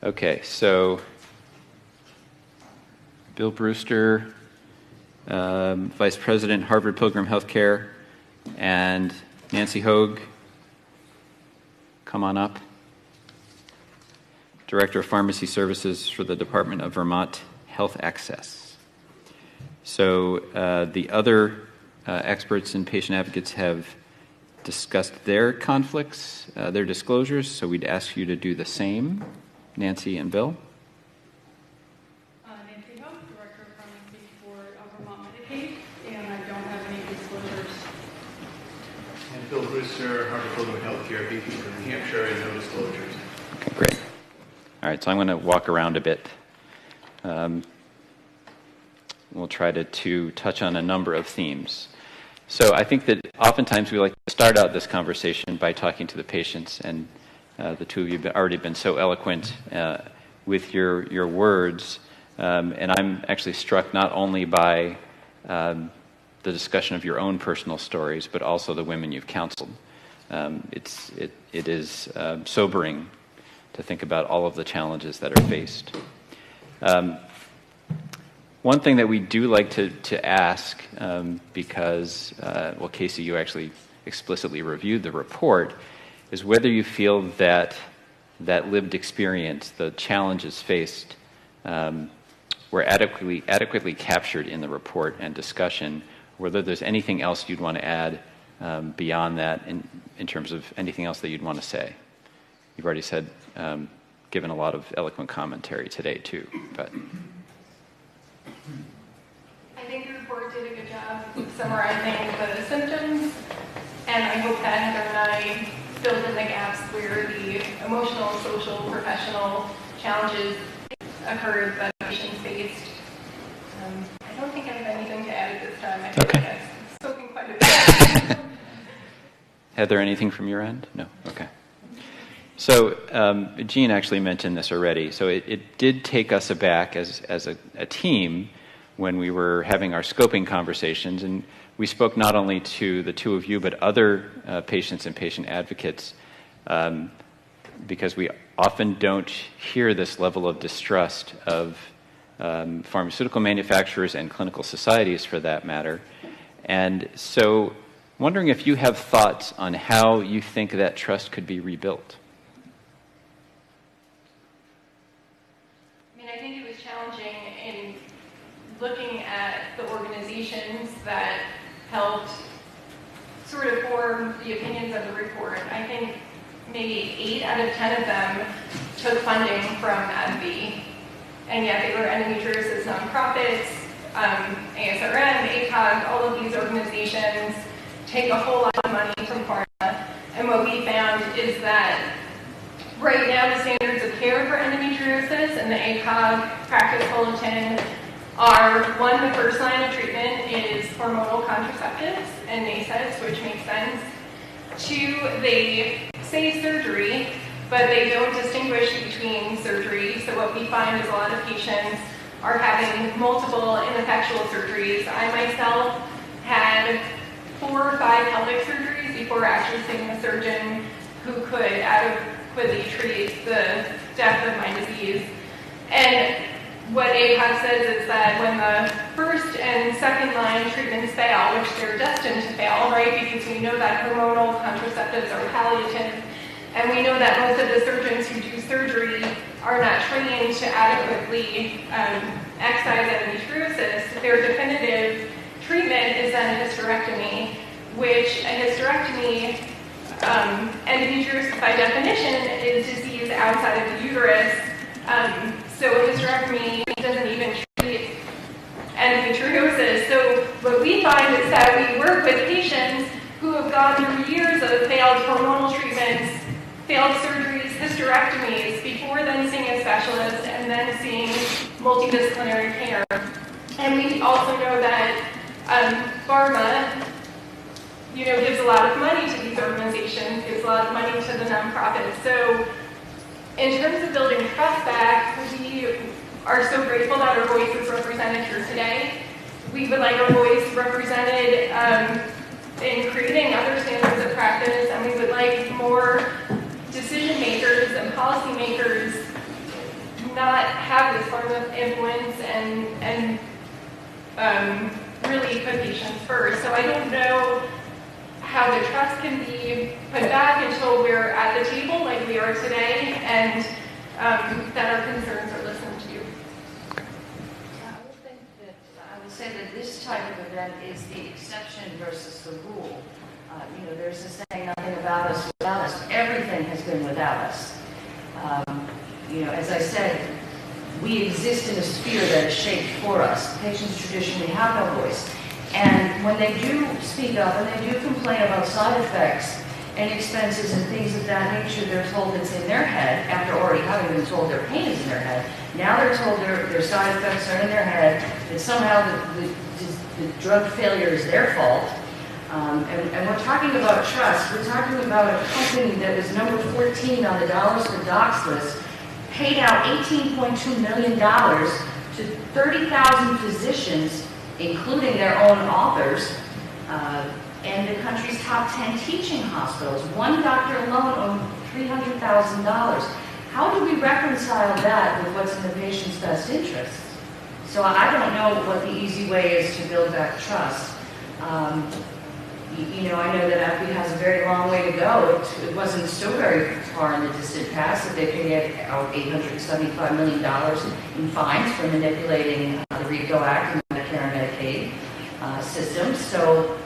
Okay, so Bill Brewster, Vice President, Harvard Pilgrim Healthcare, and Nancy Hogue, come on up. Director of Pharmacy Services for the Department of Vermont Health Access. So the other experts and patient advocates have discussed their conflicts, their disclosures, so we'd ask you to do the same. Nancy and Bill. Nancy Hogue, Director of Pharmacy for Vermont Medicaid, and I don't have any disclosures. And Bill Brewster, Harvard Pilgrim Healthcare, VP for New Hampshire, and no disclosures. Okay, great. All right, so I'm going to walk around a bit. We'll try to touch on a number of themes. So I think that oftentimes we like to start out this conversation by talking to the patients, and the two of you have already been so eloquent with your words, and I'm actually struck not only by the discussion of your own personal stories, but also the women you've counseled. It is sobering to think about all of the challenges that are faced. One thing that we do like to ask, because, Casey, you actually explicitly reviewed the report, is whether you feel that lived experience, the challenges faced, were adequately captured in the report and discussion, whether there's anything else you'd want to add beyond that in terms of anything else that you'd want to say. You've already said, given a lot of eloquent commentary today, too, but... I think the report did a good job summarizing the symptoms, and I hope that Heather and I filled in the gaps where the emotional, social, professional challenges occurred that patients faced. I don't think I have anything to add at this time. I feel like I've spoken quite a bit. Heather, anything from your end? No? Okay. So Jean actually mentioned this already. So it did take us aback as a team when we were having our scoping conversations, and we spoke not only to the two of you, but other patients and patient advocates, because we often don't hear this level of distrust of pharmaceutical manufacturers and clinical societies, for that matter. And so wondering if you have thoughts on how you think that trust could be rebuilt. I think it was challenging in looking at the organizations that helped sort of form the opinions of the report. I think maybe 8 out of 10 of them took funding from AbbVie, and yet they were endometriosis nonprofits, ICER, ACOG, all of these organizations take a whole lot of money from pharma, and what we found is that right now the standards of care for endometriosis and the ACOG practice bulletin are, 1, the first line of treatment is hormonal contraceptives and NSAIDs, which makes sense. 2, they say surgery, but they don't distinguish between surgery. So what we find is a lot of patients are having multiple ineffectual surgeries. I myself had 4 or 5 pelvic surgeries before actually seeing a surgeon who could adequately treat the depth of my disease. And what ACOG says is that when the first and second line treatments fail, which they're destined to fail, right, because we know that hormonal contraceptives are palliative, and we know that most of the surgeons who do surgery are not trained to adequately excise endometriosis, their definitive treatment is then a hysterectomy, which a hysterectomy, endometriosis by definition is disease outside of the uterus. So a hysterectomy doesn't even treat endometriosis. So what we find is that we work with patients who have gone through years of failed hormonal treatments, failed surgeries, hysterectomies, before then seeing a specialist and then seeing multidisciplinary care. And we also know that pharma, gives a lot of money to these organizations, gives a lot of money to the nonprofits. So in terms of building trust back, we are so grateful that our voice is represented here today. We would like our voice represented in creating other standards of practice, and we would like more decision makers and policy makers not have this form of influence and really put patients first. So I don't know how the trust can be put back until we're at the table like we are today, and that our concerns are listened to. I will say that this type of event is the exception versus the rule. There's this saying, nothing about us without us. Everything has been without us. As I said, we exist in a sphere that is shaped for us. Patients traditionally have no voice. And when they do speak up and they do complain about side effects and expenses and things of that nature, they're told it's in their head, after already having been told their pain is in their head. Now they're told their side effects are in their head, that somehow the drug failure is their fault. And we're talking about trust. We're talking about a company that was number 14 on the Dollars for Docs list, paid out $18.2 million to 30,000 physicians, including their own authors, and the country's top 10 teaching hospitals. One doctor alone owned $300,000. How do we reconcile that with what's in the patient's best interest? So I don't know what the easy way is to build back trust. I know that AbbVie has a very long way to go. It wasn't so very far in the distant past that they paid out $875 million in fines for manipulating the RICO Act and Medicare and Medicaid systems. So,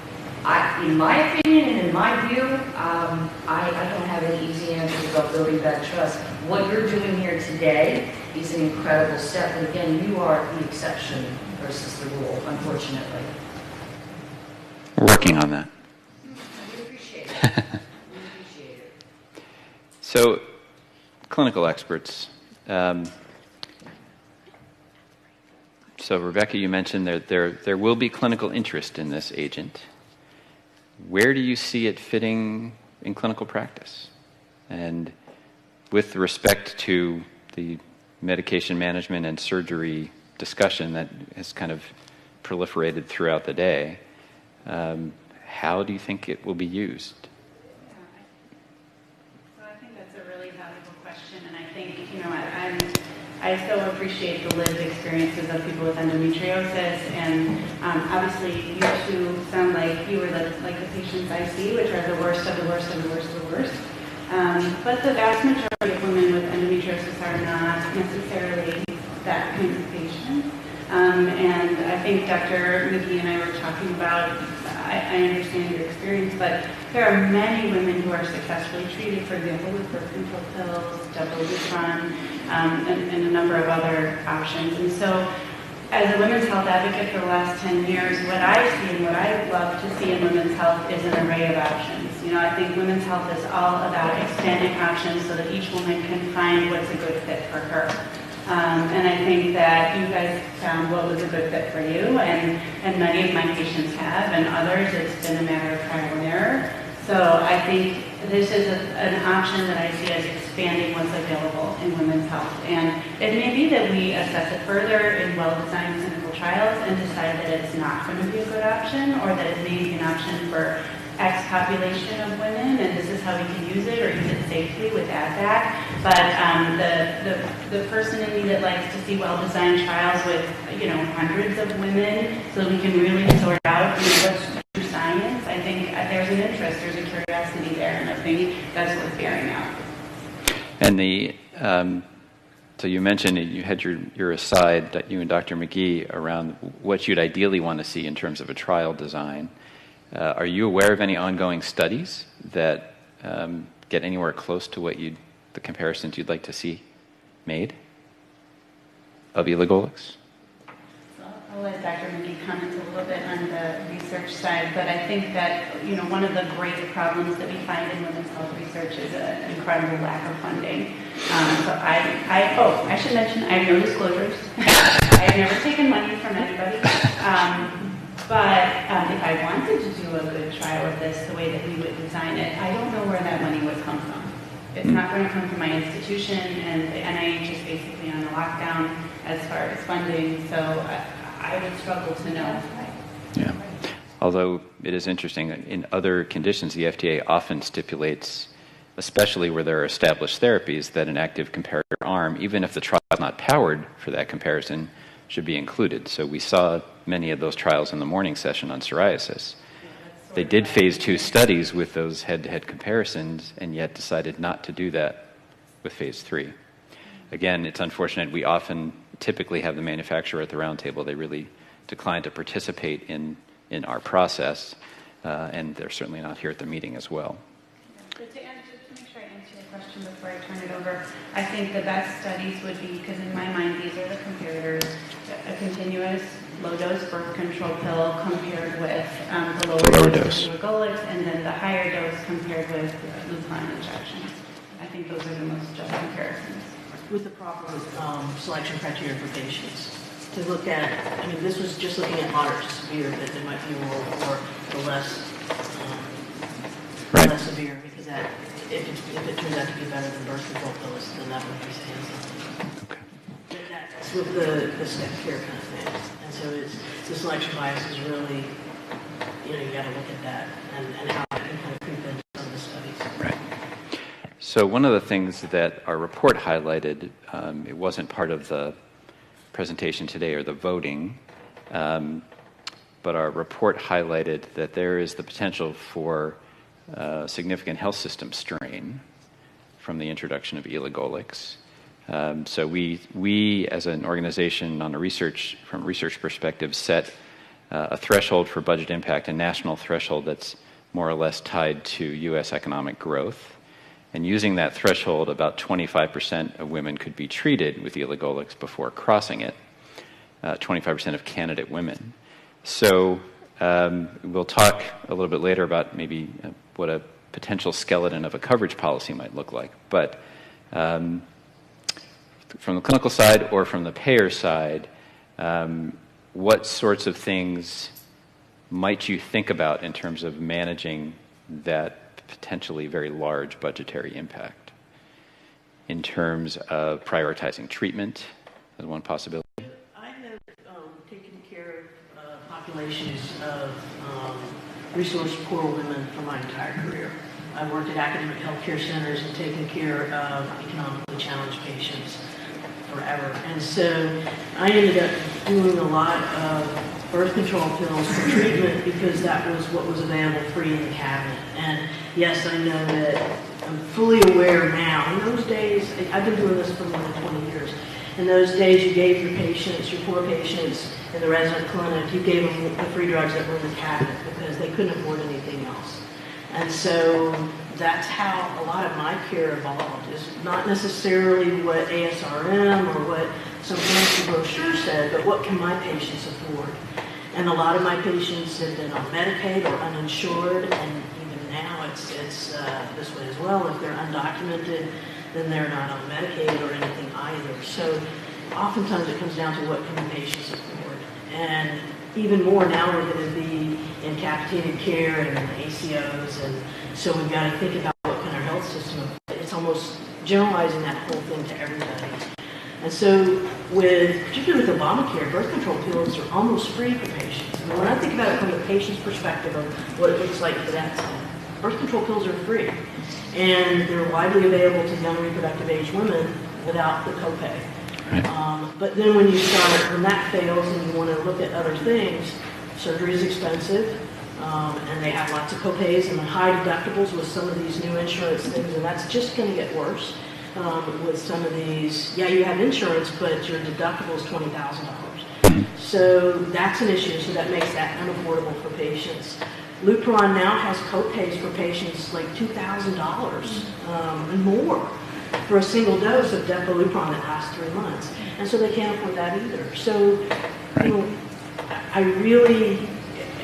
in my opinion and in my view, I don't have any easy answers about building back trust. What you're doing here today is an incredible step. And again, you are the exception versus the rule, unfortunately. We're working on that. We appreciate it. We appreciate it. So, clinical experts. So, Rebecca, you mentioned there will be clinical interest in this agent. Where do you see it fitting in clinical practice? And with respect to the medication management and surgery discussion that has kind of proliferated throughout the day, how do you think it will be used? So I think that's a really valuable question, and I think, I so appreciate the lived experiences of people with endometriosis, and obviously you two sound like you were like the patients I see, which are the worst of the worst of the worst of the worst. But the vast majority of women with endometriosis are not necessarily that kind of patient. And I think Dr. McGee and I were talking about, I understand your experience, but there are many women who are successfully treated, for example, with birth control pills, double Lutron, and a number of other options. And so, as a women's health advocate for the last 10 years, what I see and what I love to see in women's health is an array of options. I think women's health is all about expanding options so that each woman can find what's a good fit for her. And I think that you guys found what was a good fit for you, and many of my patients have, and others it's been a matter of trial and error. So I think this is an option that I see as expanding what's available in women's health. And it may be that we assess it further in well-designed clinical trials and decide that it's not going to be a good option, or that it may be an option for X population of women, and this is how we can use it or use it safely with AdVac. But the person in me that likes to see well-designed trials with hundreds of women, so that we can really sort out what's true science. I think there's an interest, there's a curiosity there, and I think that's worth bearing out. And so you mentioned you had your aside that you and Dr. McGee around what you'd ideally want to see in terms of a trial design. Are you aware of any ongoing studies that get anywhere close to the comparisons you'd like to see made of elagolix? I'll let Dr. McGee comment a little bit on the research side, but I think that one of the great problems that we find in women's health research is an incredible lack of funding. So I should mention I have no disclosures. I have never taken money from anybody. But if I wanted to do a good trial of this the way that we would design it, I don't know where that money would come from. It's not going to come from my institution, and the NIH is basically on a lockdown as far as funding, so I would struggle to know. Yeah. Although it is interesting, in other conditions, the FDA often stipulates especially where there are established therapies, that an active comparator arm, even if the trial is not powered for that comparison, should be included. So we saw many of those trials in the morning session on psoriasis. They did phase 2 studies with those head-to-head comparisons and yet decided not to do that with phase 3. Again, it's unfortunate. We often typically have the manufacturer at the roundtable. They really decline to participate in our process, and they're certainly not here at the meeting as well. But to make sure I answer your question before I turn it over, I think the best studies would be, because in my mind these are the comparators, a continuous low-dose birth control pill compared with the lower dose of elagolix, and then the higher dose compared with Lupron injections. I think those are the most just comparisons. With the proper selection criteria for patients. To look at, I mean, this was just looking at moderate to severe, but there might be a role for the less severe, because that, if it turns out to be better than birth control pills, then that would be saying something. Okay. But that's with the step care kind of thing. And so it's, the selection bias is really, you got to look at that and how it can kind of creep into some of the studies. Right. So one of the things that our report highlighted, it wasn't part of the presentation today or the voting, but our report highlighted that there is the potential for significant health system strain from the introduction of elagolix. So we as an organization from a research perspective, set a threshold for budget impact, a national threshold that's more or less tied to U.S. economic growth. And using that threshold, about 25% of women could be treated with elagolix before crossing it, 25% of candidate women. So we'll talk a little bit later about maybe what a potential skeleton of a coverage policy might look like. But from the clinical side or from the payer side, what sorts of things might you think about in terms of managing that potentially very large budgetary impact, in terms of prioritizing treatment as one possibility? I have taken care of populations of resource-poor women for my entire career. I've worked at academic healthcare centers and taken care of economically challenged patients forever. And so I ended up doing a lot of birth control pills for treatment because that was what was available free in the cabinet. And yes, I know that I'm fully aware now. In those days, I've been doing this for more than 20 years. In those days, you gave your patients, your poor patients in the resident clinic, you gave them the free drugs that were in the cabinet because they couldn't afford anything else. And so that's how a lot of my care evolved, is not necessarily what ASRM or what some fancy brochure said, but what can my patients afford? And a lot of my patients have been on Medicaid or uninsured, and even now it's this way as well. If they're undocumented, then they're not on Medicaid or anything either. So oftentimes it comes down to what can the patients afford. And even more now we're going to be in capitated care and in ACOs, and so we've got to think about what can our health system afford. It's almost generalizing that whole thing to everybody. And so particularly with Obamacare, birth control pills are almost free for patients. And when I think about it from the patient's perspective of what it looks like for that side, birth control pills are free. And they're widely available to young reproductive age women without the copay. But then when that fails and you want to look at other things, surgery is expensive, and they have lots of copays and high deductibles with some of these new insurance things, and that's just going to get worse with some of these. Yeah, you have insurance, but your deductible is $20,000. So that's an issue, so that makes that unaffordable for patients. Lupron now has copays for patients like $2,000 and more for a single dose of Lupron that lasts 3 months. And so they can't afford that either. So, I really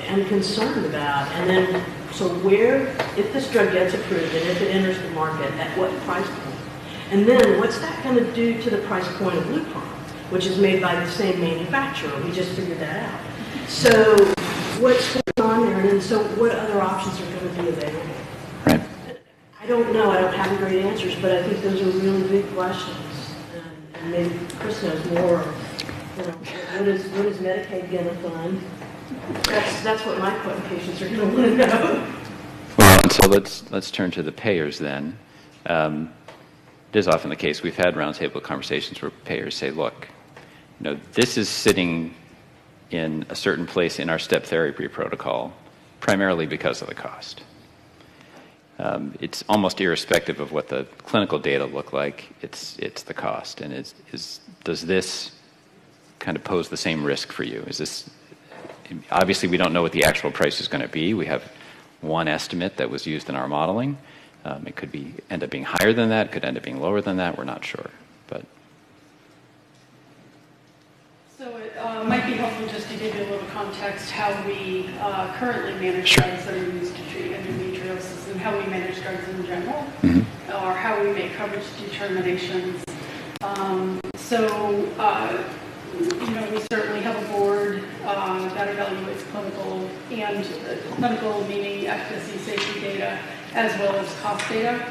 am concerned about, and then, so if this drug gets approved and if it enters the market, at what price point? And then what's that going to do to the price point of Lupron, which is made by the same manufacturer? We just figured that out. So what's going on there? And then so what other options are going to be available? Right. I don't know. I don't have great answers, but I think those are really big questions. And maybe Chris knows more. What is Medicaid going to fund? That's what my patients are going to want to know. Well, so let's turn to the payers then. It is often the case. We've had roundtable conversations where payers say, look, this is sitting in a certain place in our step therapy protocol primarily because of the cost. It's almost irrespective of what the clinical data look like. It's the cost. And does this kind of pose the same risk for you? Obviously, we don't know what the actual price is going to be. We have one estimate that was used in our modeling. It could end up being higher than that. It could end up being lower than that. We're not sure. But so it might be helpful just to give you a little context how we currently manage drugs that are used to treat endometriosis and how we manage drugs in general, or how we make coverage determinations. We certainly have a board that evaluates clinical meaning efficacy, safety data, as well as cost data.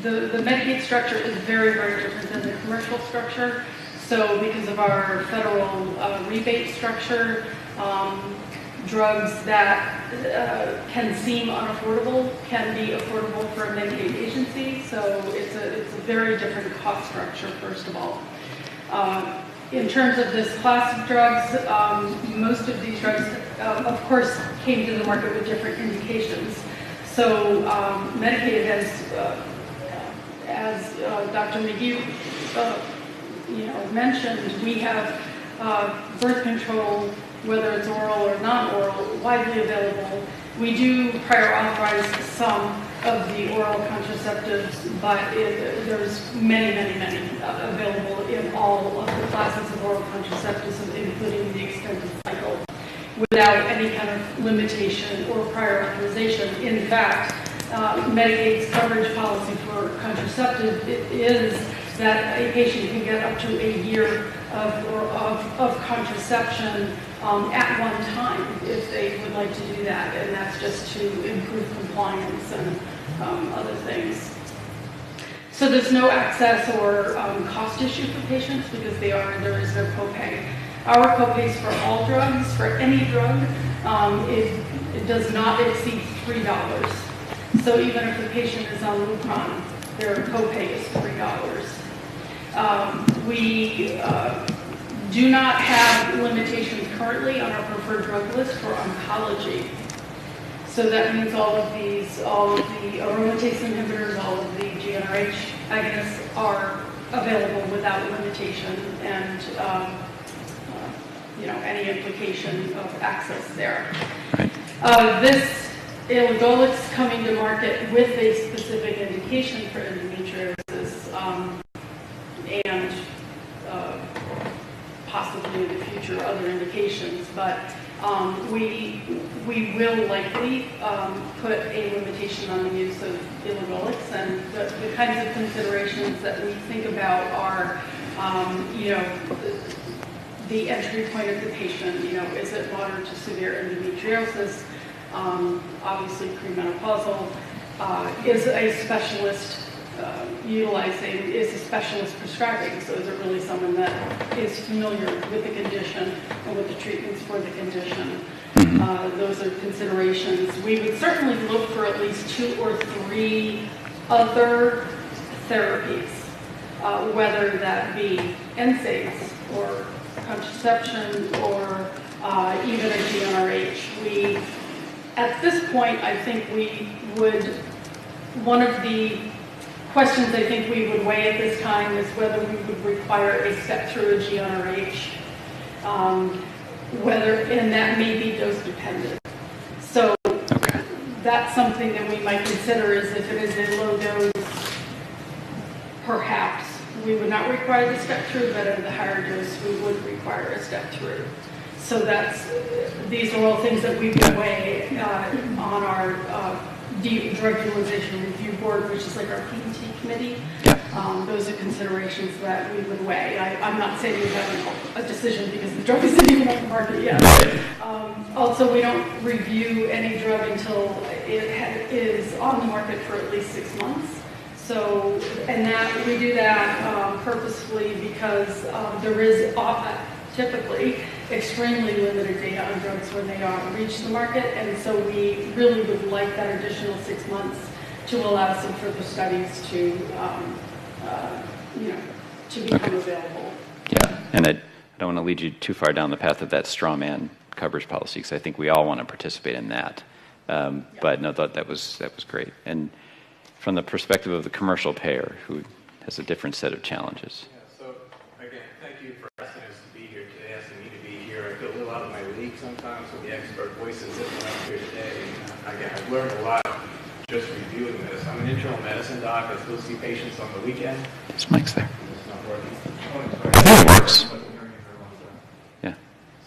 The Medicaid structure is very, very different than the commercial structure. So because of our federal rebate structure, drugs that can seem unaffordable can be affordable for a Medicaid agency. So it's a very different cost structure, first of all. In terms of this class of drugs, most of these drugs, of course, came to the market with different indications. So Medicaid has, as Dr. McGee mentioned, we have birth control, whether it's oral or non-oral, widely available. We do prior authorize some of the oral contraceptives, but there's many available in all of the classes of oral contraceptives, including the extended cycle, without any kind of limitation or prior authorization. In fact, Medicaid's coverage policy for contraceptive is that a patient can get up to a year of contraception at one time if they would like to do that, and that's just to improve compliance and other things. So there's no access or cost issue for patients because there is no copay. Our copays for all drugs, for any drug, it does not exceed $3. So even if the patient is on Lupron, their copay is $3. We do not have limitations currently on our preferred drug list for oncology. So that means all of the aromatase inhibitors, all of the GnRH agonists are available without limitation and any implication of access there. right. This elagolix coming to market with a specific indication for endometriosis and possibly in the future other indications, but we will likely put a limitation on the use of elagolix, and the kinds of considerations that we think about are, the entry point of the patient. Is it moderate to severe endometriosis? Obviously premenopausal. Is a specialist is a specialist prescribing? So is it really someone that is familiar with the condition and with the treatments for the condition? Those are considerations. We would certainly look for at least 2 or 3 other therapies, whether that be NSAIDs or contraception or even a GnRH. At this point, I think one of the questions I think we would weigh at this time is whether we would require a step through a GnRH, and that may be dose dependent. So that's something that we might consider, is if it is a low dose, perhaps we would not require the step through, but at the higher dose we would require a step through. So these are all things that we would weigh on our drug utilization review board, which is like our P&T committee. Those are considerations that we would weigh. I'm not saying we have a decision because the drug isn't even on the market yet. Also, we don't review any drug until it is on the market for at least 6 months. So, and we do that purposefully because there is typically extremely limited data on drugs when they reach the market, and so we really would like that additional 6 months to allow some further studies to, to become available. Yeah, and I don't want to lead you too far down the path of that straw man coverage policy, because I think we all want to participate in that. But no, that was great. And from the perspective of the commercial payer, who has a different set of challenges. Yeah, so again, thank you for asking us to be here today, asking me to be here. I feel a little out of my league sometimes with the expert voices that went up here today. And again, I've learned a lot just reviewing this. I'm an internal medicine doc. I still see patients on the weekend. This mic's there. It's not working. I think it works. Yeah.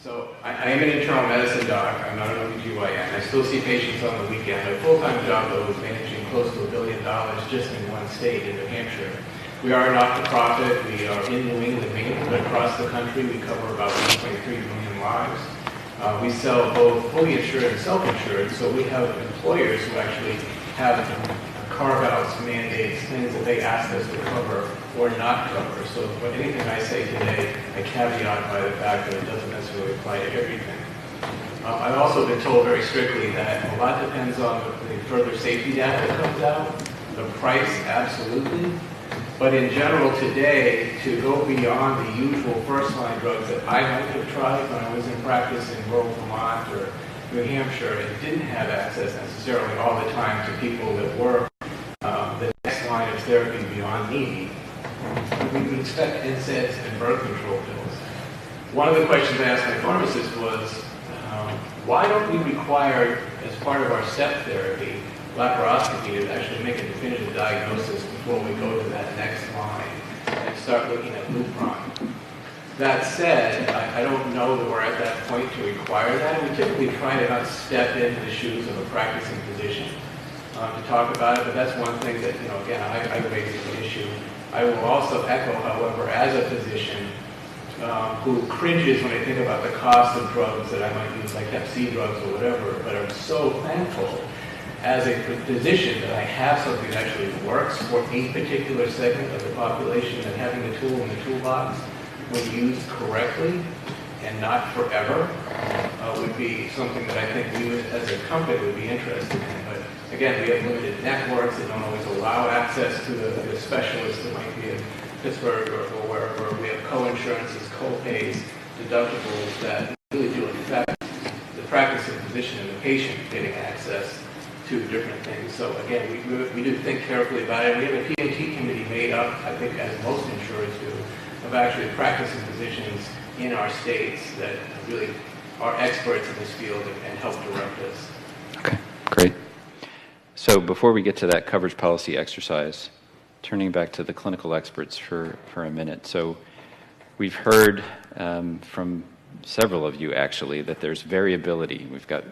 So I am an internal medicine doc. I'm not an OBGYN. I still see patients on the weekend. My full-time job, though, is managing close to $1 billion just in one state, in New Hampshire. We are a not-for-profit. We are in New England, but across the country. We cover about 1.3 million lives. We sell both fully insured and self-insured, so we have employers who actually have carve-outs, mandates, things that they ask us to cover or not cover. So for anything I say today, I caveat by the fact that it doesn't necessarily apply to everything. I've also been told very strictly that a lot depends on the further safety data that comes out, the price, absolutely. But in general today, to go beyond the usual first-line drugs that I might have tried when I was in practice in rural Vermont or New Hampshire, and didn't have access necessarily all the time to people that were the next line of therapy beyond need, we would expect NSAIDs and birth control pills. One of the questions I asked my pharmacist was, why don't we require, as part of our step therapy, laparoscopy to actually make a definitive diagnosis before we go to that next line and start looking at Lupron? That said, I don't know that we're at that point to require that. We typically try to not step into the shoes of a practicing physician to talk about it, but that's one thing that, again, I raise as an issue. I will also echo, however, as a physician who cringes when I think about the cost of drugs that I might use, like Hep C drugs or whatever, but I'm so thankful as a physician that I have something that actually works for a particular segment of the population, and having the tool in the toolbox, when used correctly and not forever, would be something that I think we would, as a company, would be interested in. But again, we have limited networks that don't always allow access to the specialists that might be in Pittsburgh or wherever. We have co-insurances, co-pays, deductibles that really do affect the practicing physician and the patient getting access to different things. So again, we do think carefully about it. We have a P&T committee made up, I think, as most insurers do, of actually practicing physicians in our states that really are experts in this field and help direct us. Okay, great. So before we get to that coverage policy exercise, turning back to the clinical experts for a minute. So we've heard from several of you, actually, that there's variability. We've got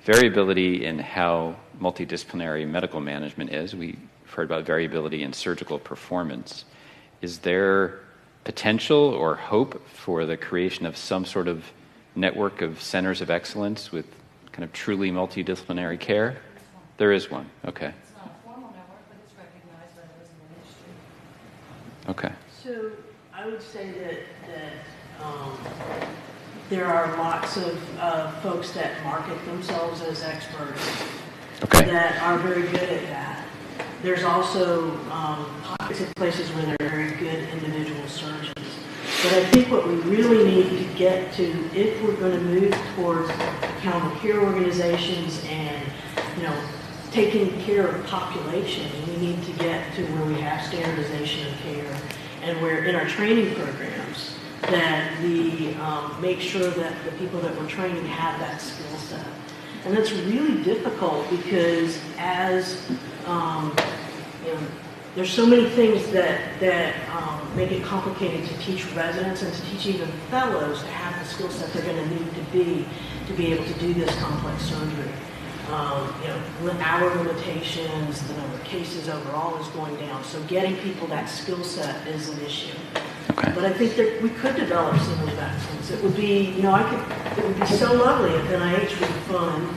variability in how multidisciplinary medical management is. We've heard about variability in surgical performance. Is there potential or hope for the creation of some sort of network of centers of excellence with kind of truly multidisciplinary care? There is one. Okay. It's not a formal network, but it's recognized by those in the industry. Okay. So I would say that there are lots of folks that market themselves as experts that are very good at that. There's also pockets of places where they're very good individual surgeons. But I think what we really need to get to, if we're going to move towards accountable care organizations and, taking care of populations, we need to get to where we have standardization of care and where in our training programs that we make sure that the people that we're training have that skill set. And that's really difficult because as, there's so many things that make it complicated to teach residents and to teach even fellows to have the skill set they're going to need to be able to do this complex surgery. Hour limitations, the number of cases overall is going down. So getting people that skill set is an issue. Okay. But I think that we could develop some of that sense. It would be, it would be so lovely if NIH would fund,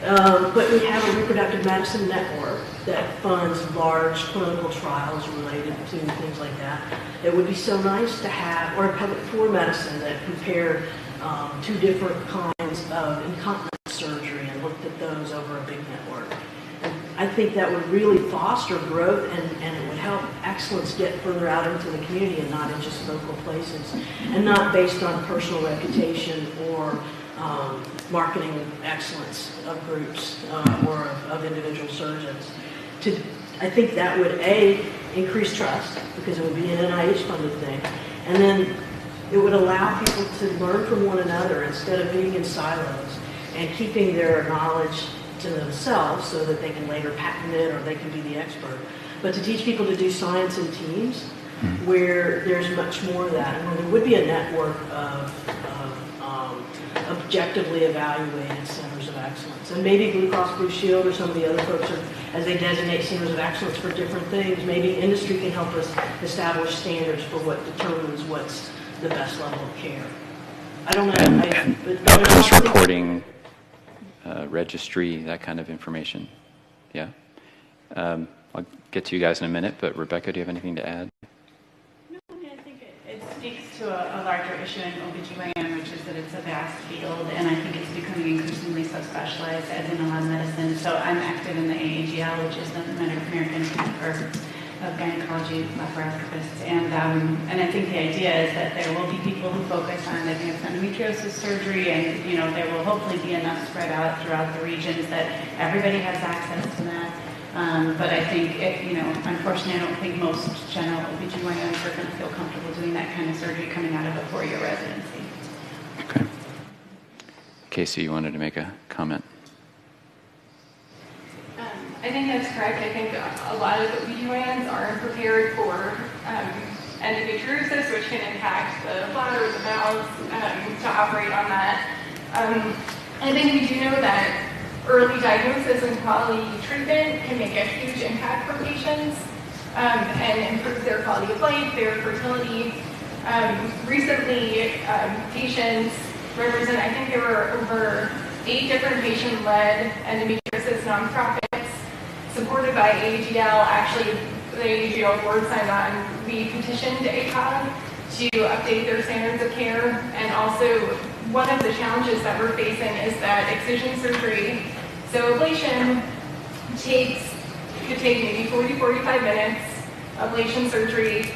But we have a reproductive medicine network that funds large clinical trials related to things like that. It would be so nice to have, or a pelvic floor medicine that compared two different kinds of incontinence surgery and looked at those over a big network. And I think that would really foster growth, and it would help excellence get further out into the community and not in just local places, and not based on personal reputation or marketing excellence of groups or of individual surgeons. I think that would, A, increase trust, because it would be an NIH-funded thing, and then it would allow people to learn from one another instead of being in silos and keeping their knowledge to themselves so that they can later patent it or they can be the expert. But to teach people to do science in teams where there's much more of that, and where there would be a network of objectively evaluated centers of excellence. And maybe Blue Cross Blue Shield or some of the other folks, as they designate centers of excellence for different things, maybe industry can help us establish standards for what determines what's the best level of care. I don't know. And outcomes reporting, registry, that kind of information. Yeah. I'll get to you guys in a minute, but Rebecca, do you have anything to add? No, I think it speaks to a larger issue in OBGYN, which is that it's a vast field, and I think it's becoming increasingly so specialized, as in a lot of medicine. So I'm active in the AAGL, which is the American Network of Gynecology Laparoscopists, and I think the idea is that there will be people who focus on advanced endometriosis surgery, and there will hopefully be enough spread out throughout the regions that everybody has access to that. But I think, unfortunately, I don't think most general OBGYNs are going to feel comfortable doing that kind of surgery coming out of a 4-year residency. Okay. Casey, you wanted to make a comment? I think that's correct. I think a lot of OBGYNs aren't prepared for endometriosis, which can impact the bladder, the bowels, to operate on that. I think we do know that early diagnosis and quality treatment can make a huge impact for patients and improve their quality of life, their fertility. Recently, patients represent, I think there were over 8 different patient-led endometriosis nonprofits supported by AAGL. Actually, the AAGL board signed on. We petitioned ACOG to update their standards of care, and also one of the challenges that we're facing is that excision surgery, so ablation could take maybe 40-45 minutes, ablation surgery,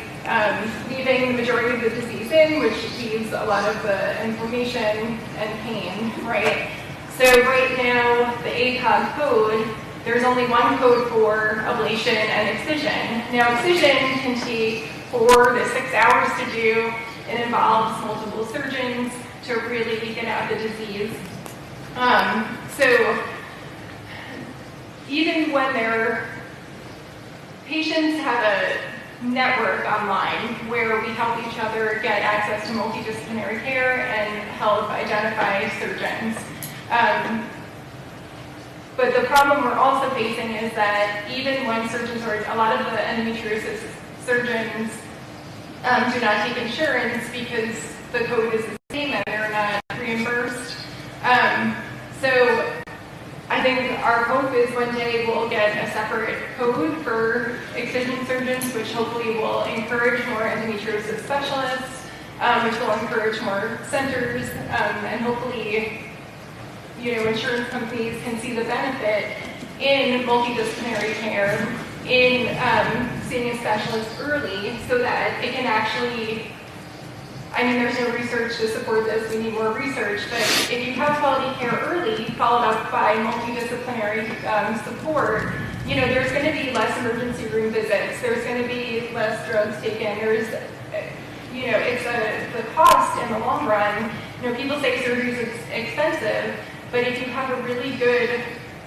leaving the majority of the disease in, which leaves a lot of the inflammation and pain, right? So right now, the ACOG code, there's only one code for ablation and excision. Now, excision can take 4 to 6 hours to do. It involves multiple surgeons to really get at the disease. So even when their patients have a network online where we help each other get access to multidisciplinary care and help identify surgeons. But the problem we're also facing is that even when surgeons are, a lot of the endometriosis surgeons do not take insurance because the code is the same and they're not reimbursed. So I think our hope is one day we'll get a separate code for excision surgeons, which hopefully will encourage more endometriosis specialists, which will encourage more centers, and hopefully, insurance companies can see the benefit in multidisciplinary care, in seeing a specialist early, so that it can actually, there's no research to support this, we need more research, but if you have quality care early, followed up by multidisciplinary support, there's going to be less emergency room visits, there's going to be less drugs taken, there's, it's the cost in the long run. People say surgery is expensive, but if you have a really good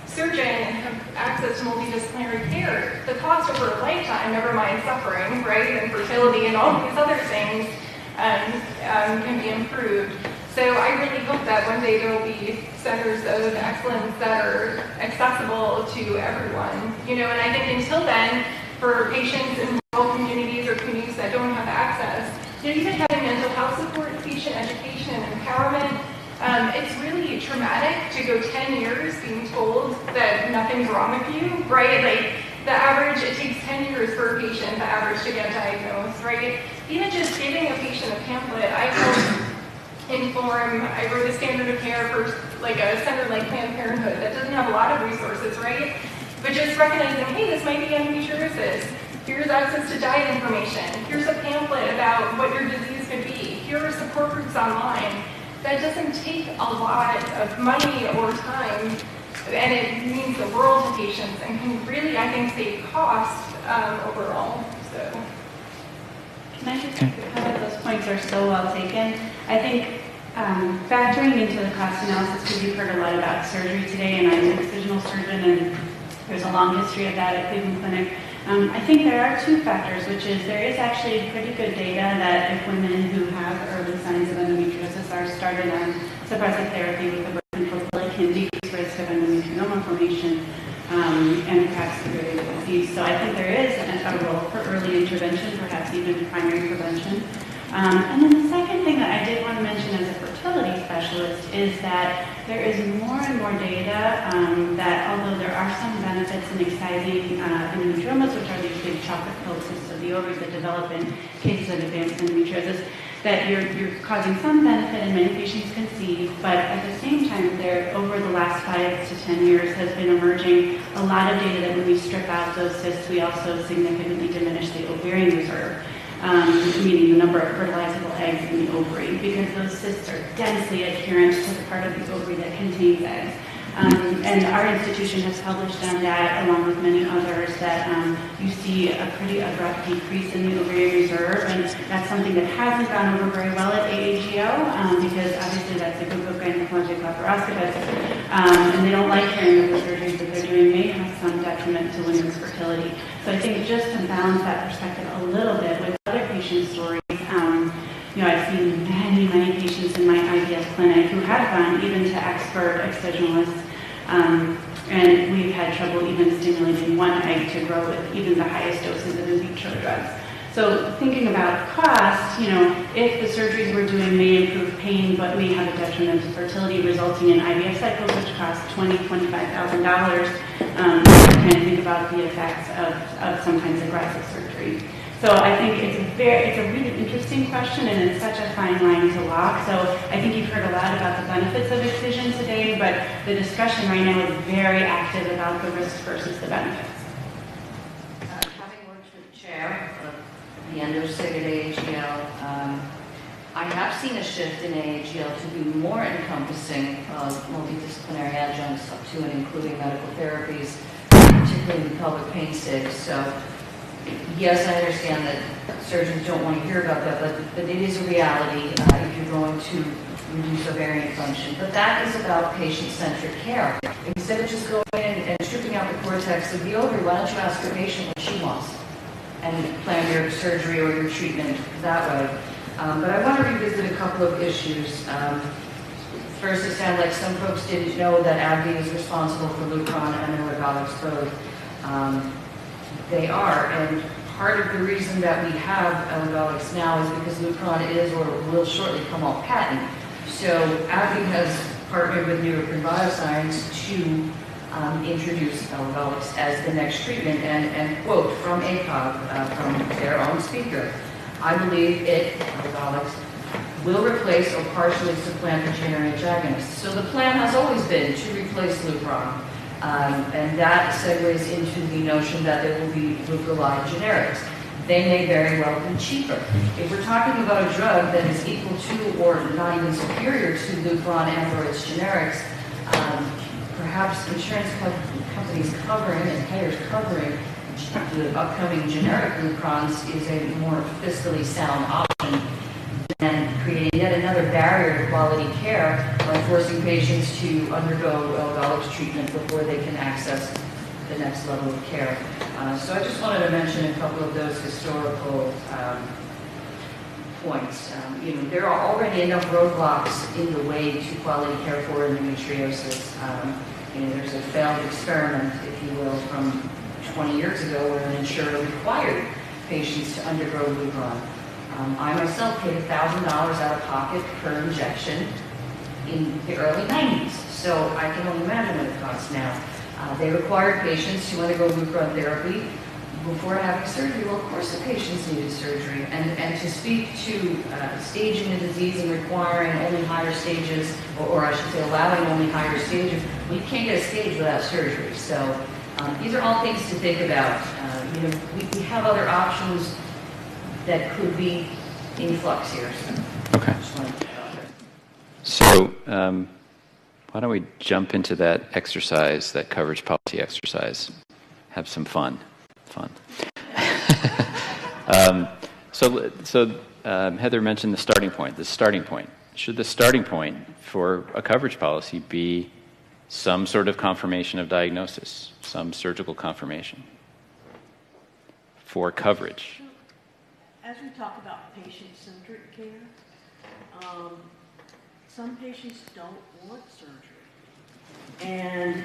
surgeon and have access to multidisciplinary care, the cost over a lifetime, never mind suffering, right, and fertility and all these other things, can be improved. So I really hope that one day there will be centers of excellence that are accessible to everyone. And I think until then, for patients in rural communities or communities that don't have access, even having mental health support, patient education, and empowerment, It's really traumatic to go 10 years being told that nothing's wrong with you, right? Like the average, it takes 10 years for a patient, the average to get diagnosed, right? Even just giving a patient a pamphlet, I wrote a standard of care for like a center like Planned Parenthood that doesn't have a lot of resources, right? But just recognizing, hey, this might be endometriosis. Here's access to diet information. Here's a pamphlet about what your disease could be. Here are support groups online. That doesn't take a lot of money or time, and it means the world to patients and can really, I think, save cost overall. So. Can I just those points are so well taken. I think factoring into the cost analysis, because you've heard a lot about surgery today, and I'm an excisional surgeon, and there's a long history of that at Cleveland Clinic. I think there are two factors, which is there is actually pretty good data that if women who have early signs of endometriosis are started on suppressive therapy with a birth control pill, it can decrease risk of endometrioma formation and perhaps severity of the disease. So I think there is a role for early intervention, perhaps even primary prevention. And then the second thing that I did want to mention as a fertility specialist is that there is more and more data that although there are some benefits in excising endometriomas, which are these big chocolate filled cysts of the ovaries that develop in cases of advanced endometriosis, that you're causing some benefit and many patients conceive, but at the same time there, over the last 5 to 10 years, has been emerging a lot of data that when we strip out those cysts, we also significantly diminish the ovarian reserve. Meaning the number of fertilizable eggs in the ovary, because those cysts are densely adherent to the part of the ovary that contains eggs. And our institution has published on that, along with many others, that you see a pretty abrupt decrease in the ovarian reserve, and that's something that hasn't gone over very well at AAGO, because obviously that's a group of gynecologic laparoscopists, and they don't like hearing that the surgeries that they're doing may have some detriment to women's fertility. So I think just to balance that perspective a little bit with other patient stories, I've seen many patients in my IVF clinic who have gone even to expert excisionalists, and we've had trouble even stimulating one egg to grow with even the highest doses of in vitro drugs. So thinking about cost, if the surgeries we're doing may improve pain, but may have a detriment to fertility, resulting in IVF cycles, which cost $20,000, $25,000, kind of think about the effects of sometimes aggressive surgery. So I think it's a really interesting question, and it's such a fine line to walk. So I think you've heard a lot about the benefits of excision today, but the discussion right now is very active about the risks versus the benefits. Having worked with the chair of the EndoSig at AAGL, I have seen a shift in AAGL to be more encompassing of multidisciplinary adjuncts up to and including medical therapies, particularly in pelvic pain SIGs. So yes, I understand that surgeons don't want to hear about that, but it is a reality if you're going to reduce ovarian function. But that is about patient-centric care. Instead of just going in and stripping out the cortex of the ovary, why don't you ask the patient what she wants and plan your surgery or your treatment that way. But I want to revisit a couple of issues. First, it sounded like some folks didn't know that AbbVie is responsible for Lupron and elagolix both. They are, and part of the reason that we have elagolix now is because Lupron is or will shortly come off patent. So AbbVie has partnered with Neurocrine Bioscience to introduce elagolix as the next treatment, and quote from ACOG, from their own speaker, I believe elagolix, will replace or partially supplant the GnRH agonists. So the plan has always been to replace Lupron. And that segues into the notion that there will be leucolide generics. They may very well be cheaper. If we're talking about a drug that is equal to or not even superior to Lupron and or its generics, perhaps insurance companies covering and payers covering the upcoming generic Luprons is a more fiscally sound option than creating yet another barrier to quality care by forcing patients to undergo elagolix treatment before they can access the next level of care. So I just wanted to mention a couple of those historical points. There are already enough roadblocks in the way to quality care for endometriosis. There's a failed experiment, if you will, from 20 years ago where an insurer required patients to undergo Lupron. I myself paid $1,000 out of pocket per injection in the early 90s. So I can only imagine what it costs now. They required patients to undergo Leukeron therapy before having surgery. Well, of course the patients needed surgery. And to speak to staging the disease and requiring only higher stages, or I should say allowing only higher stages, well, you can't get a stage without surgery. So these are all things to think about. We have other options that could be in flux here. Okay. So why don't we jump into that exercise, that coverage policy exercise? Have some fun. Heather mentioned the starting point. Should the starting point for a coverage policy be some sort of confirmation of diagnosis, some surgical confirmation for coverage? As we talk about patient-centric care, some patients don't want surgery. And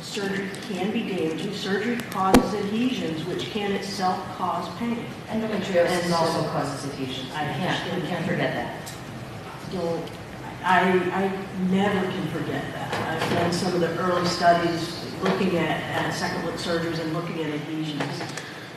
surgery can be damaging. Surgery causes adhesions, which can itself cause pain. Endometriosis also causes adhesions. We can't forget that. I never can forget that. I've done some of the early studies looking at second-look surgeries and looking at adhesions.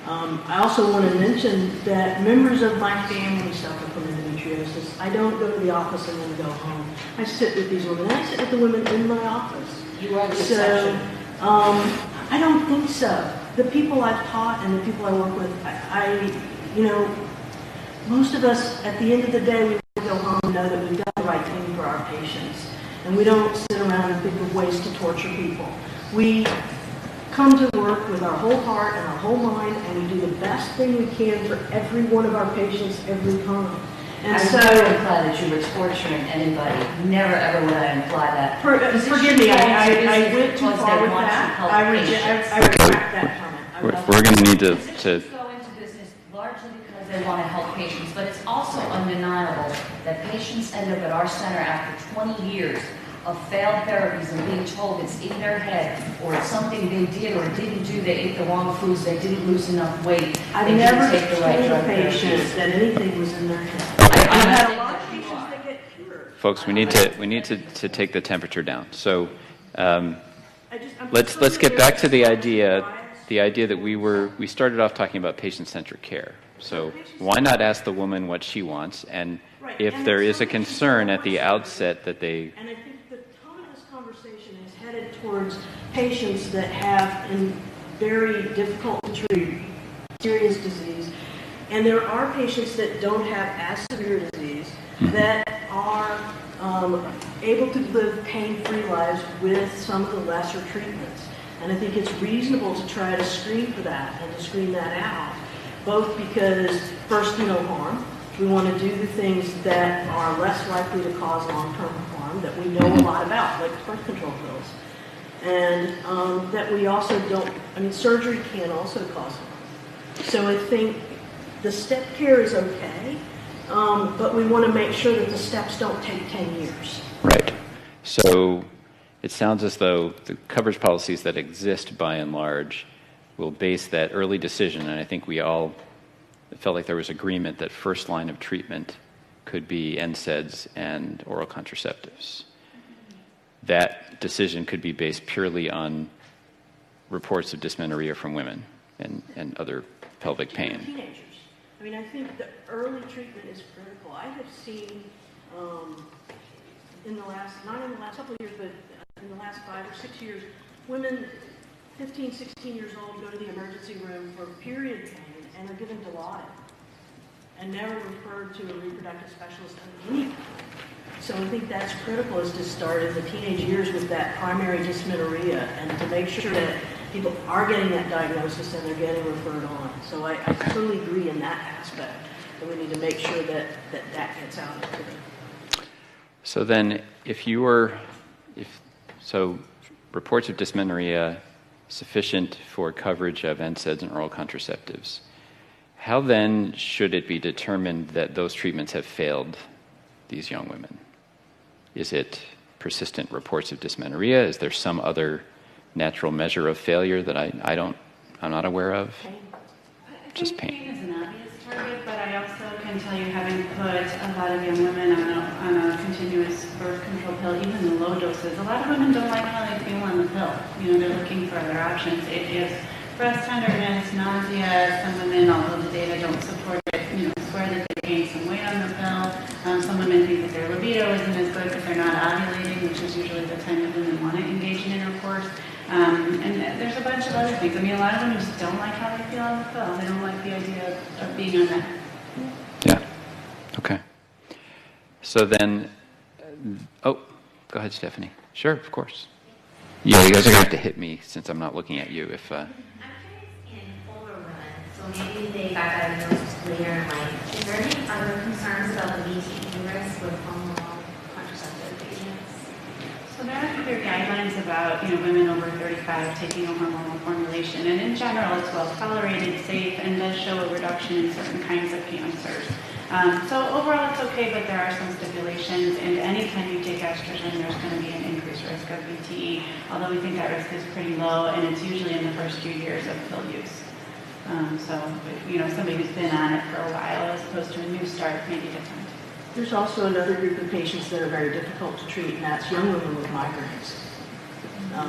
I also want to mention that members of my family suffer from endometriosis. I don't go to the office and then go home. I sit with these women. I sit with the women in my office. You are the exception. I don't think so. The people I've taught and the people I work with, most of us, at the end of the day, we go home and know that we've done the right thing for our patients. And we don't sit around and think of ways to torture people. We come to work with our whole heart and our whole mind, and we do the best thing we can for every one of our patients every time. And I so, never imply that you were torturing anybody. Never ever would I imply that. Forgive me, I went too far with that. I retract that comment. We're going to need to Physicians go into business largely because they want to help patients, but it's also undeniable that patients end up at our center after 20 years of failed therapies and being told it's in their head, or it's something they did or didn't do, they ate the wrong foods, they didn't lose enough weight, I've they never didn't take the right drug told patients therapies. that anything was in their head. I'm I've not had a saying lot of that you patients are. that get cured. folks, we need to take the temperature down. So I'm let's get back to the idea that we started off talking about patient-centric care. So why not ask the woman what she wants, and if there is a concern at the outset that they... And I think the tone of this conversation is headed towards patients that have very difficult to treat serious disease. And there are patients that don't have as severe disease that are able to live pain-free lives with some of the lesser treatments. And I think it's reasonable to try to screen for that and to screen that out, both because, first, no harm. We want to do the things that are less likely to cause long-term harm, that we know a lot about, like birth control pills. And that we also surgery can also cause harm. So I think the step care is okay, but we want to make sure that the steps don't take 10 years. Right. So it sounds as though the coverage policies that exist by and large will base that early decision, and I think we all felt like there was agreement that first line of treatment could be NSAIDs and oral contraceptives. That decision could be based purely on reports of dysmenorrhea from women and other pelvic pain. Teenagers. I think the early treatment is critical. I have seen not in the last couple of years, but in the last 5 or 6 years, women 15, 16 years old go to the emergency room for period pain and are given Dilaudid and never referred to a reproductive specialist of any kind. So I think that's critical, is to start in the teenage years with that primary dysmenorrhea and to make sure that people are getting that diagnosis and they're getting referred on. So I totally agree in that aspect, that we need to make sure that gets out there. So then, reports of dysmenorrhea sufficient for coverage of NSAIDs and oral contraceptives. How then should it be determined that those treatments have failed these young women? Is it persistent reports of dysmenorrhea? Is there some other natural measure of failure that I'm not aware of? just Pain pain. is an obvious target, but I also can tell you, having put a lot of young women on a continuous birth control pill, even the low doses, a lot of women don't like how they feel on the pill. You know, they're looking for other options. It gives breast tenderness, nausea. Some women, although the data don't support it, you know, swear that they gain some weight on the pill. Some women think that their libido isn't as good because they're not ovulating, which is usually the time that women want to engage in intercourse. And there's a bunch of other things. I mean, a lot of women just don't like how they feel on the pill. They don't like the idea of being on that. Yeah. Okay. So then, oh, go ahead, Stephanie. Sure, of course. Yeah, you guys are going to have to hit me since I'm not looking at you. If I'm curious in older women, so maybe they got diagnosed later in life. Is there any other concerns about the VTE risk with hormonal contraceptive agents? So there are clear guidelines about, you know, women over 35 taking a hormonal formulation, and in general, it's well tolerated, safe, and does show a reduction in certain kinds of cancers. So overall, it's okay, but there are some stipulations, and anytime you take estrogen, there's going to be an increased risk of VTE, although we think that risk is pretty low, and it's usually in the first few years of pill use. So, you know, somebody who's been on it for a while as opposed to a new start may be different. There's also another group of patients that are very difficult to treat, and that's young women with migraines,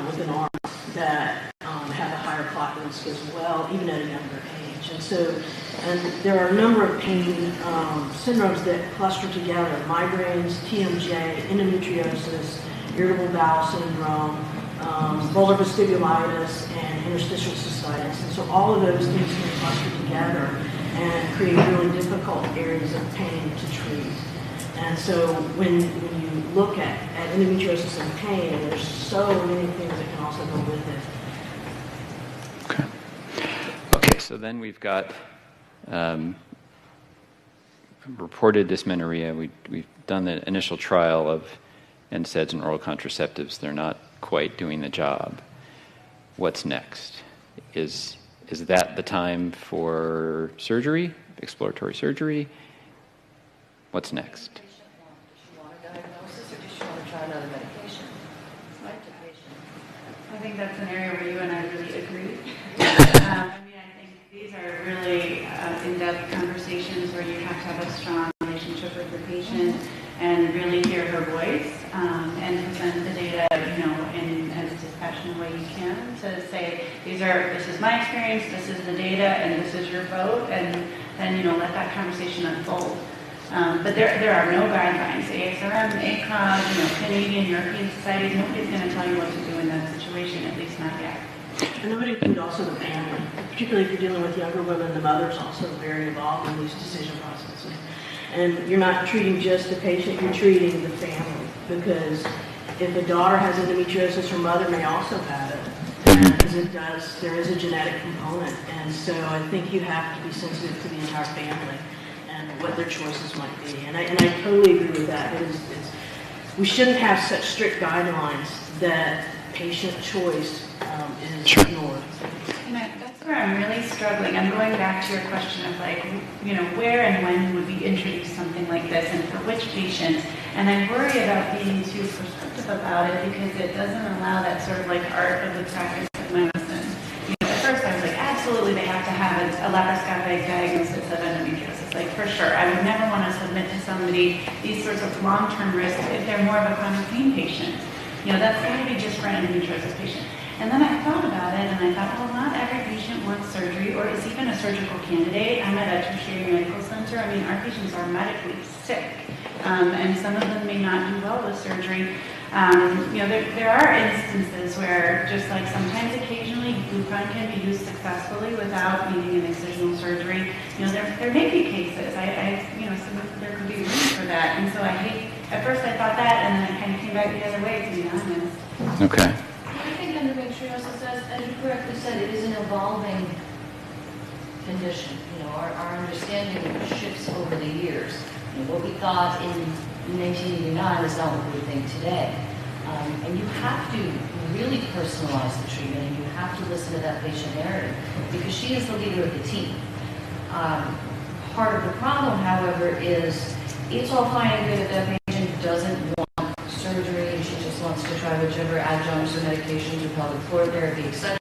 with an arm, that have a higher clot risk as well, even at a younger age. And there are a number of pain syndromes that cluster together: migraines, TMJ, endometriosis, irritable bowel syndrome, vulvar vestibulitis, and interstitial cystitis. And so all of those things can cluster together and create really difficult areas of pain to treat. And so when you look at endometriosis and pain, there's so many things that can also go with it. Okay. Okay, so then we've got reported dysmenorrhea. We've done the initial trial of NSAIDs and oral contraceptives. They're not quite doing the job. What's next? Is that the time for surgery, exploratory surgery? What's next? Does she want a diagnosis, or does she want to try another medication? Right to patient. I think that's an area where you and I really agree. I mean, I think these are really in-depth conversations where you have to have a strong relationship with the patient and really hear her voice and present the data, you know, in as dispassionate way you can to say, this is my experience, this is the data, and this is your vote, and then, you know, let that conversation unfold. But there are no guidelines. ASRM, ACOG, you know, Canadian, European societies, nobody's going to tell you what to do in that situation, at least not yet. And that would include also the family, particularly if you're dealing with younger women. The mother's also very involved in these decision processes. And you're not treating just the patient, you're treating the family. Because if a daughter has endometriosis, her mother may also have it. Because there is a genetic component. And so I think you have to be sensitive to the entire family and what their choices might be. And I totally agree with that. We shouldn't have such strict guidelines that patient choice is ignored. And that's where I'm really struggling. I'm going back to your question of, like, you know, where and when would we introduce something like this and for which patients? And I worry about being too prescriptive about it because it doesn't allow that sort of like art of the practice of medicine. You know, at first I was like, absolutely they have to have a laparoscopic diagnosis of endometriosis. Like, for sure. I would never want to submit to somebody these sorts of long-term risks if they're more of a chronic pain patient. You know, that's going to be just for an endometriosis patient. And then I thought about it, and I thought, well, not every patient wants surgery or is even a surgical candidate. I'm at a tertiary medical center. I mean, our patients are medically sick, and some of them may not do well with surgery. You know, there are instances where, just like sometimes occasionally, glucagon can be used successfully without needing an excisional surgery. You know, there may be cases. You know, there could be room for that. And so at first I thought that, and then I kind of came back the other way, to be honest. Okay. I think endometriosis, as you correctly said, it is an evolving condition. You know, our understanding shifts over the years. You know, what we thought in 1989 is not what we think today. And you have to really personalize the treatment, and you have to listen to that patient narrative because she is the leader of the team. Part of the problem, however, is it's all fine and good if that patient doesn't want surgery and she just wants to try whichever adjuncts or medications or pelvic floor therapy, etc.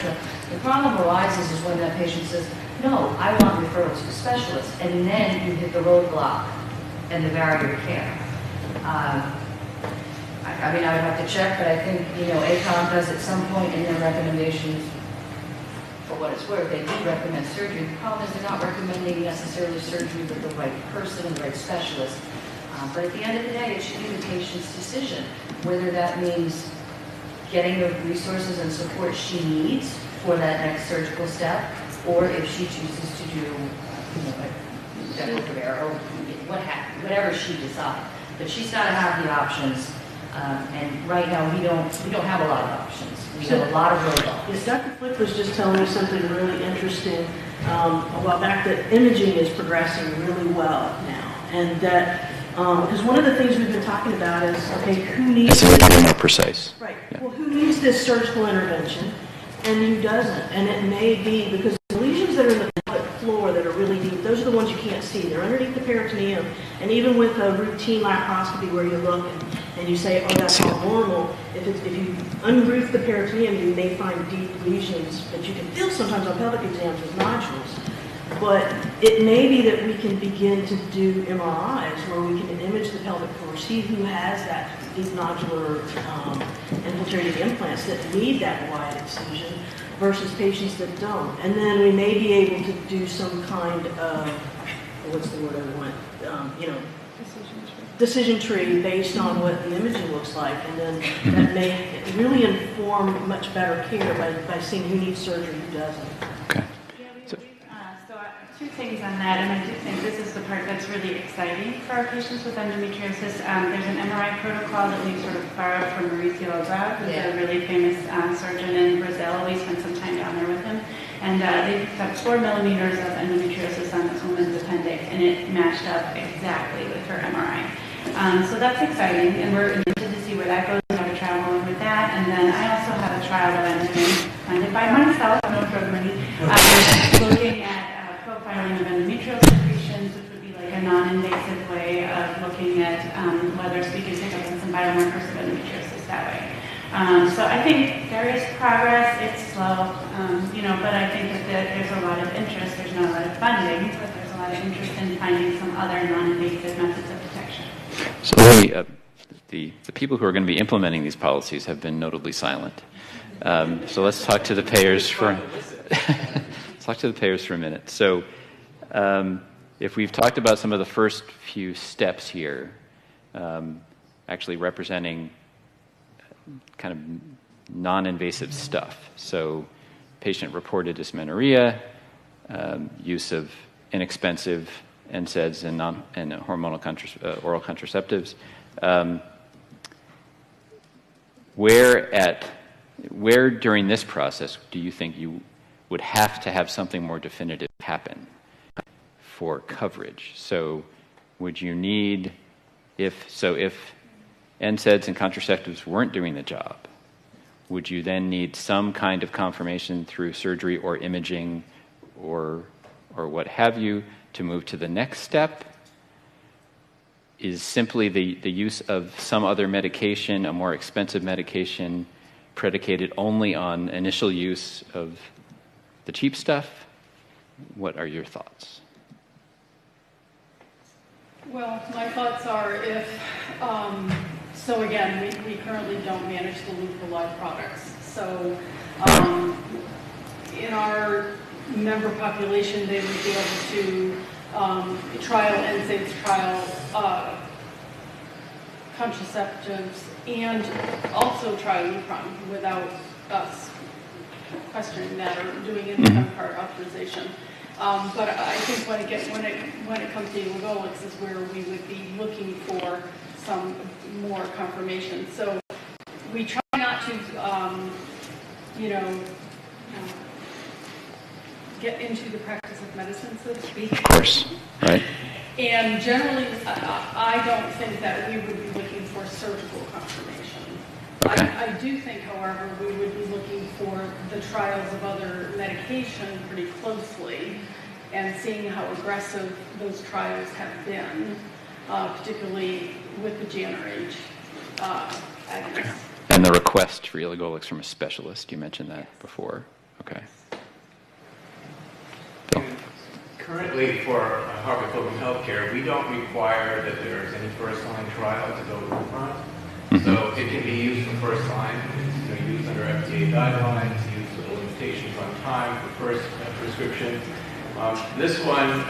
The problem arises is when that patient says, no, I want referral to a specialist, and then you hit the roadblock and the barrier of care. I mean, I would have to check, but I think, ACOG does at some point in their recommendations, for what it's worth, they do recommend surgery. The problem is they're not recommending necessarily surgery with the right person, the right specialist. But at the end of the day, it should be the patient's decision, whether that means getting the resources and support she needs for that next surgical step, or if she chooses to do, a dental repair or whatever she decides. But she's got to have the options. And right now, we don't have a lot of options. We have a lot of roadblocks. Yes, Dr. Flick was just telling me something really interesting a while back, that imaging is progressing really well now. And that, because one of the things we've been talking about is, okay, who needs this? It's more precise. Right. Yeah. Well, who needs this surgical intervention and who doesn't? And it may be because the lesions that are in the pelvic floor that are really deep, those are the ones you can't see. They're underneath the peritoneum. And even with a routine laparoscopy where you look and you say, oh, that's all normal, if you unroof the peritoneum, you may find deep lesions that you can feel sometimes on pelvic exams with nodules. But it may be that we can begin to do MRIs where we can image the pelvic floor, see who has that deep nodular infiltrating implants that need that wide excision versus patients that don't. And then we may be able to do some kind of, what's the word I want, decision tree based on what the imaging looks like, and then that may really inform much better care by seeing who needs surgery, who doesn't. Okay. So two things on that, and I do think this is the part that's really exciting for our patients with endometriosis. There's an MRI protocol that we sort of borrowed from Mauricio Abreu, who's a really famous surgeon in Brazil. We spent some time down there with him. And they picked up 4 millimeters of endometriosis on this woman's appendix, and it matched up exactly with her MRI. So that's exciting, and we're interested to see where that goes. We have a trial going with that, and then I also have a trial that I'm doing, funded by myself, no drug money, looking at profiling of endometrial secretions, which would be like a non-invasive way of looking at whether we can pick up on some biomarkers of endometriosis that way. So I think there is progress. It's slow, but I think that there's a lot of interest. There's not a lot of funding, but there's a lot of interest in finding some other non-invasive methods of detection. So the people who are going to be implementing these policies have been notably silent. So let's talk to the payers for a minute. So if we've talked about some of the first few steps here, actually representing kind of non-invasive stuff. So patient-reported dysmenorrhea, use of inexpensive NSAIDs and hormonal oral contraceptives. Where during this process do you think you would have to have something more definitive happen for coverage? So would you need, if NSAIDs and contraceptives weren't doing the job, would you then need some kind of confirmation through surgery or imaging or what have you to move to the next step? Is simply the use of some other medication, a more expensive medication, predicated only on initial use of the cheap stuff? What are your thoughts? Well, my thoughts are so again, we currently don't manage the leucolide products. So in our member population, they would be able to trial NSAIDs, trial contraceptives, and also try Lupron without us questioning that or doing any part authorization. But I think when it comes to elagolix is where we would be looking for some more confirmation. So we try not to, get into the practice of medicine, so to speak. Of course, right. And generally, I don't think that we would be looking for surgical confirmation. Okay. I do think, however, we would be looking for the trials of other medication pretty closely and seeing how aggressive those trials have been, particularly with the GnRH agonists. And the request for elagolix from a specialist, you mentioned that before. Okay. Currently, for Harvard Pilgrim Healthcare, we don't require that there is any first-line trial to go to the front. So it can be used for first line. It's used under FDA guidelines, used with limitations on time for first prescription. This one,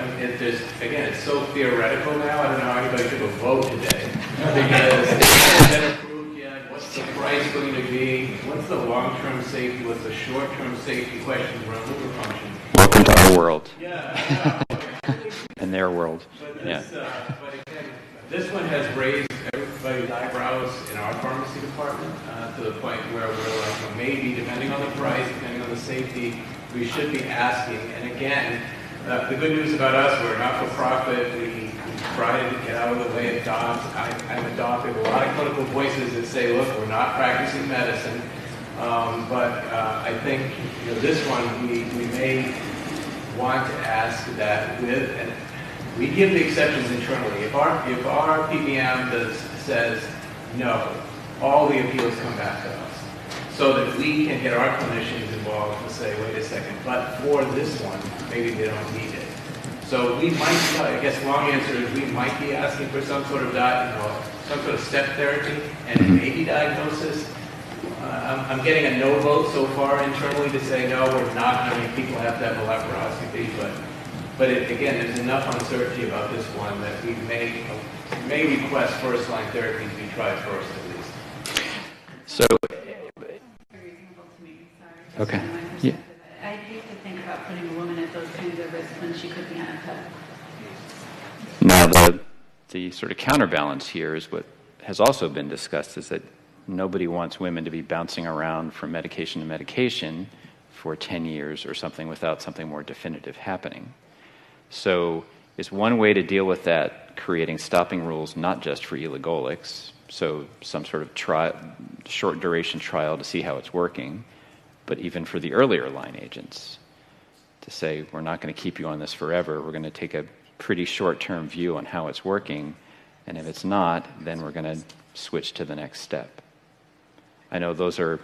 again, it's so theoretical now. I don't know how anybody took a vote today because it hasn't been approved yet. What's the price going to be? What's the long-term safety? What's the short-term safety questions around liver function? Welcome to our world. Yeah. And their world. But again, this one has raised everybody's eyebrows in our pharmacy department to the point where we're like, well, maybe depending on the price, depending on the safety, we should be asking. And again, the good news about us, we're not for profit. We try to get out of the way of docs. I'm a doc. We have a lot of clinical voices that say, look, we're not practicing medicine. But I think this one we may want to ask that with, and we give the exceptions internally. If our PBM says no, all the appeals come back to us, so that we can get our clinicians involved and say, wait a second, but for this one, maybe they don't need it. So we might, I guess, long answer is we might be asking for some sort of some sort of step therapy and maybe diagnosis. I'm getting a no vote so far internally to say no, we're not. I mean, people have to have a laparoscopy, but again, there's enough uncertainty about this one that we may request first-line therapy to be tried first at least. So, Very reasonable to me, sorry. Okay. From my Yeah. perspective. I hate to think about putting a woman at those kinds of risks when she could be on a pill. Now, the sort of counterbalance here is what has also been discussed, is that nobody wants women to be bouncing around from medication to medication for 10 years or something without something more definitive happening. So is one way to deal with that creating stopping rules not just for elagolix, so some sort of short duration trial to see how it's working, but even for the earlier line agents, to say we're not going to keep you on this forever, we're going to take a pretty short-term view on how it's working, and if it's not, then we're going to switch to the next step. I know those are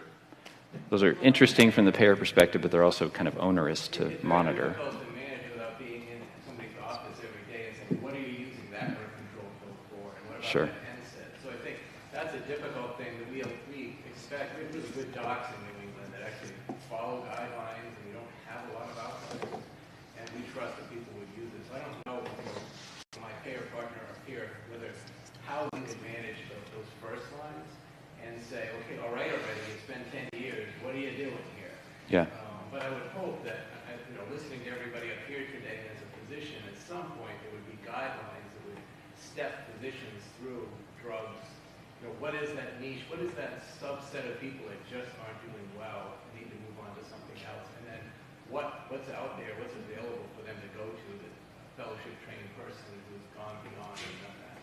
interesting from the payer perspective, but they're also kind of onerous to monitor. It's very difficult to manage without being in somebody's office every day and saying, what are you using that birth control pill for, and what about Sure. that NSAID? So I think that's a difficult thing that we expect. We have really good docs in New England that actually follow guidelines, and we don't have a lot of outliers, and we trust that people would use it. So I don't know, my payer partner up here, how we could manage those first lines and say, okay, all right already, it's been 10 years, what are you doing here? Yeah. But I would hope that, listening to everybody up here today as a physician, at some point there would be guidelines that would step physicians through drugs. What is that niche? What is that subset of people that just aren't doing well and need to move on to something else? And then what's out there, what's available for them to go to, that a fellowship-trained person who's gone beyond and done that.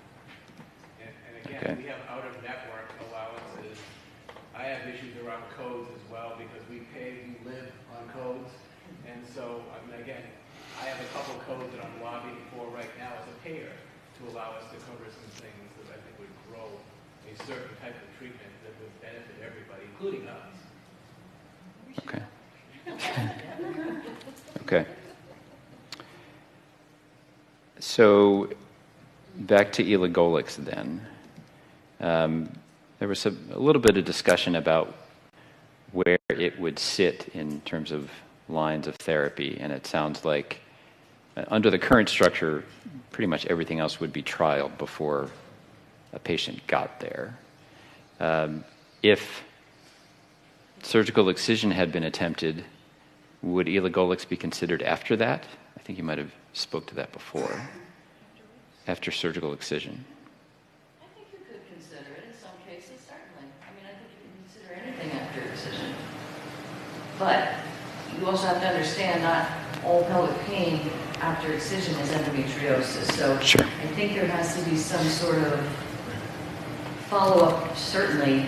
And again, Okay. we have out-of-network allowances. I have issues around codes as well because we live on codes. And so, again, I have a couple codes that I'm lobbying for right now as a payer to allow us to cover some things that I think would grow a certain type of treatment that would benefit everybody, including us. Okay. Okay. So back to elagolix then. There was a little bit of discussion about where it would sit in terms of lines of therapy, and it sounds like under the current structure, pretty much everything else would be trialed before a patient got there. If surgical excision had been attempted, would elagolix be considered after that? I think you might have spoke to that before. After surgical excision. I think you could consider it in some cases, certainly. I mean, I think you can consider anything after excision. But you also have to understand not all pelvic pain after excision is endometriosis. So Sure. I think there has to be some sort of follow-up, certainly.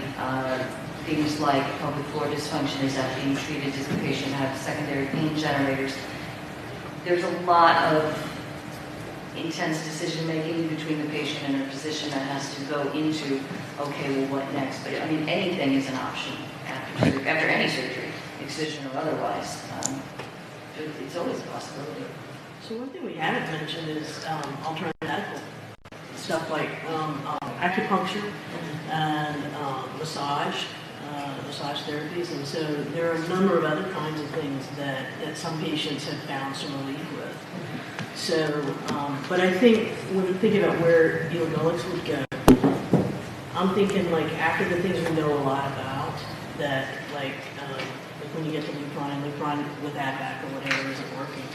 Things like pelvic floor dysfunction, is that being treated? Does the patient have secondary pain generators? There's a lot of intense decision-making between the patient and her physician that has to go into, okay, well, what next? But I mean, anything is an option after any surgery. excision or otherwise. It's always a possibility. So one thing we haven't mentioned is alternative medical stuff like acupuncture and massage therapies, and so there are a number of other kinds of things that some patients have found some relief with. So, but I think when you think about where elagolix would go, I'm thinking like after the things we know a lot about, that like when you get to Lupron with ADVAC or whatever isn't working.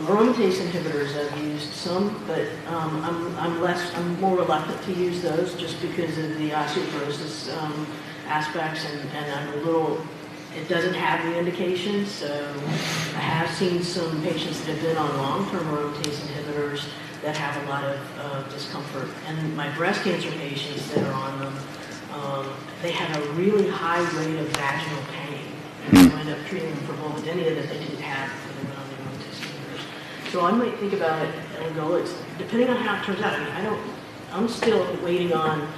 Aromatase inhibitors I've used some, but I'm more reluctant to use those just because of the osteoporosis aspects, and I'm a little, it doesn't have the indications, so I have seen some patients that have been on long-term aromatase inhibitors that have a lot of discomfort, and my breast cancer patients that are on them, they have a really high rate of vaginal pain, and I wind up treating them for vulvodynia that they didn't have before they went on the aromatase inhibitors. So I might think about it, elagolix, depending on how it turns out. I mean, I'm still waiting on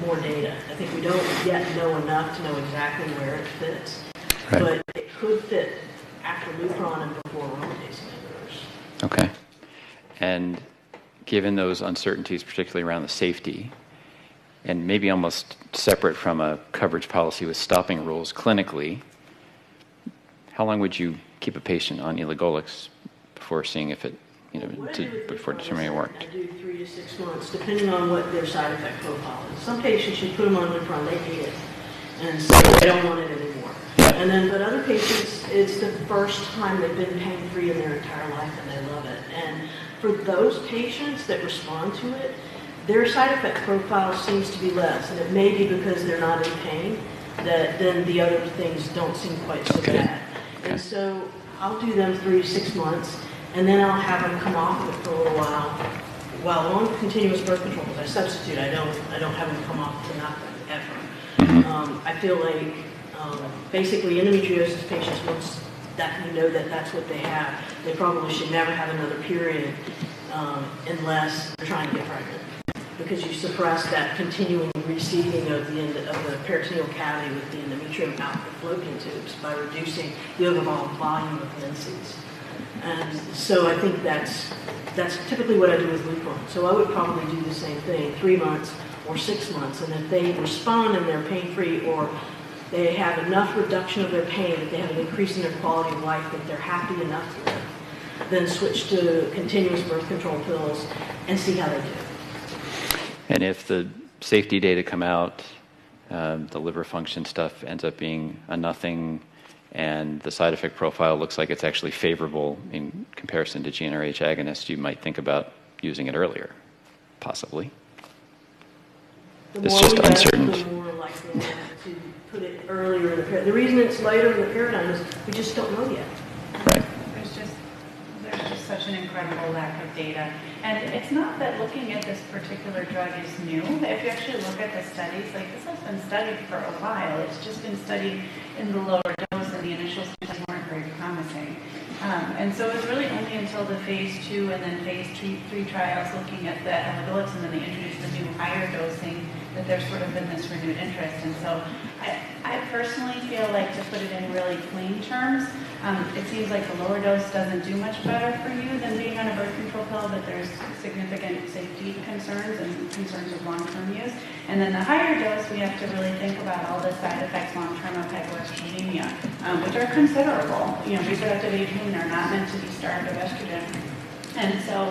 more data. I think we don't yet know enough to know exactly where it fits, right. But it could fit after Lupron and before aromatase inhibitors. Okay. And given those uncertainties, particularly around the safety, and maybe almost separate from a coverage policy with stopping rules clinically, how long would you keep a patient on elagolix before seeing if it, before determining it worked? I do 3 to 6 months, depending on what their side effect profile is. Some patients, you put them on Lupron, they hate it, and so they don't want it anymore. And then, but other patients, it's the first time they've been pain-free in their entire life, and they love it. And for those patients that respond to it, their side effect profile seems to be less, and it may be because they're not in pain, that then the other things don't seem quite so bad. And so I'll do them 3 to 6 months, and then I'll have them come off of it for a little while on continuous birth control, because I substitute. I don't have them come off to nothing ever. I feel like basically endometriosis patients, once that you know that that's what they have, they probably should never have another period unless they're trying to get pregnant, because you suppress that continuing receding of the peritoneal cavity with the endometrium out the fallopian tubes by reducing the overall volume of menses. And so I think that's typically what I do with Lupron. So I would probably do the same thing, 3 months or 6 months, and if they respond and they're pain-free, or they have enough reduction of their pain, that they have an increase in their quality of life, that they're happy enough to live, then switch to continuous birth control pills and see how they do. And if the safety data come out, the liver function stuff ends up being a nothing, and the side effect profile looks like it's actually favorable in comparison to GnRH agonists, you might think about using it earlier, possibly. It's just uncertain. The more likely we have to put it earlier in the paradigm. The reason it's later in the paradigm is we just don't know yet. Right. There's just such an incredible lack of data. And it's not that looking at this particular drug is new. If you actually look at the studies, like this has been studied for a while. It's just been studied in the lower dose, and the initial studies weren't very promising. And so it was really only until the phase 2 and then phase 3 trials looking at the elagolix, and then they introduced the new higher dosing, that there's sort of been this renewed interest. And so I personally feel like, to put it in really plain terms, it seems like the lower dose doesn't do much better for you than being on a birth control pill, but there's significant safety concerns and concerns of long-term use. And then the higher dose, we have to really think about all the side effects long-term of hypoestrogenemia, which are considerable. Reproductive age women are not meant to be starved of estrogen. And so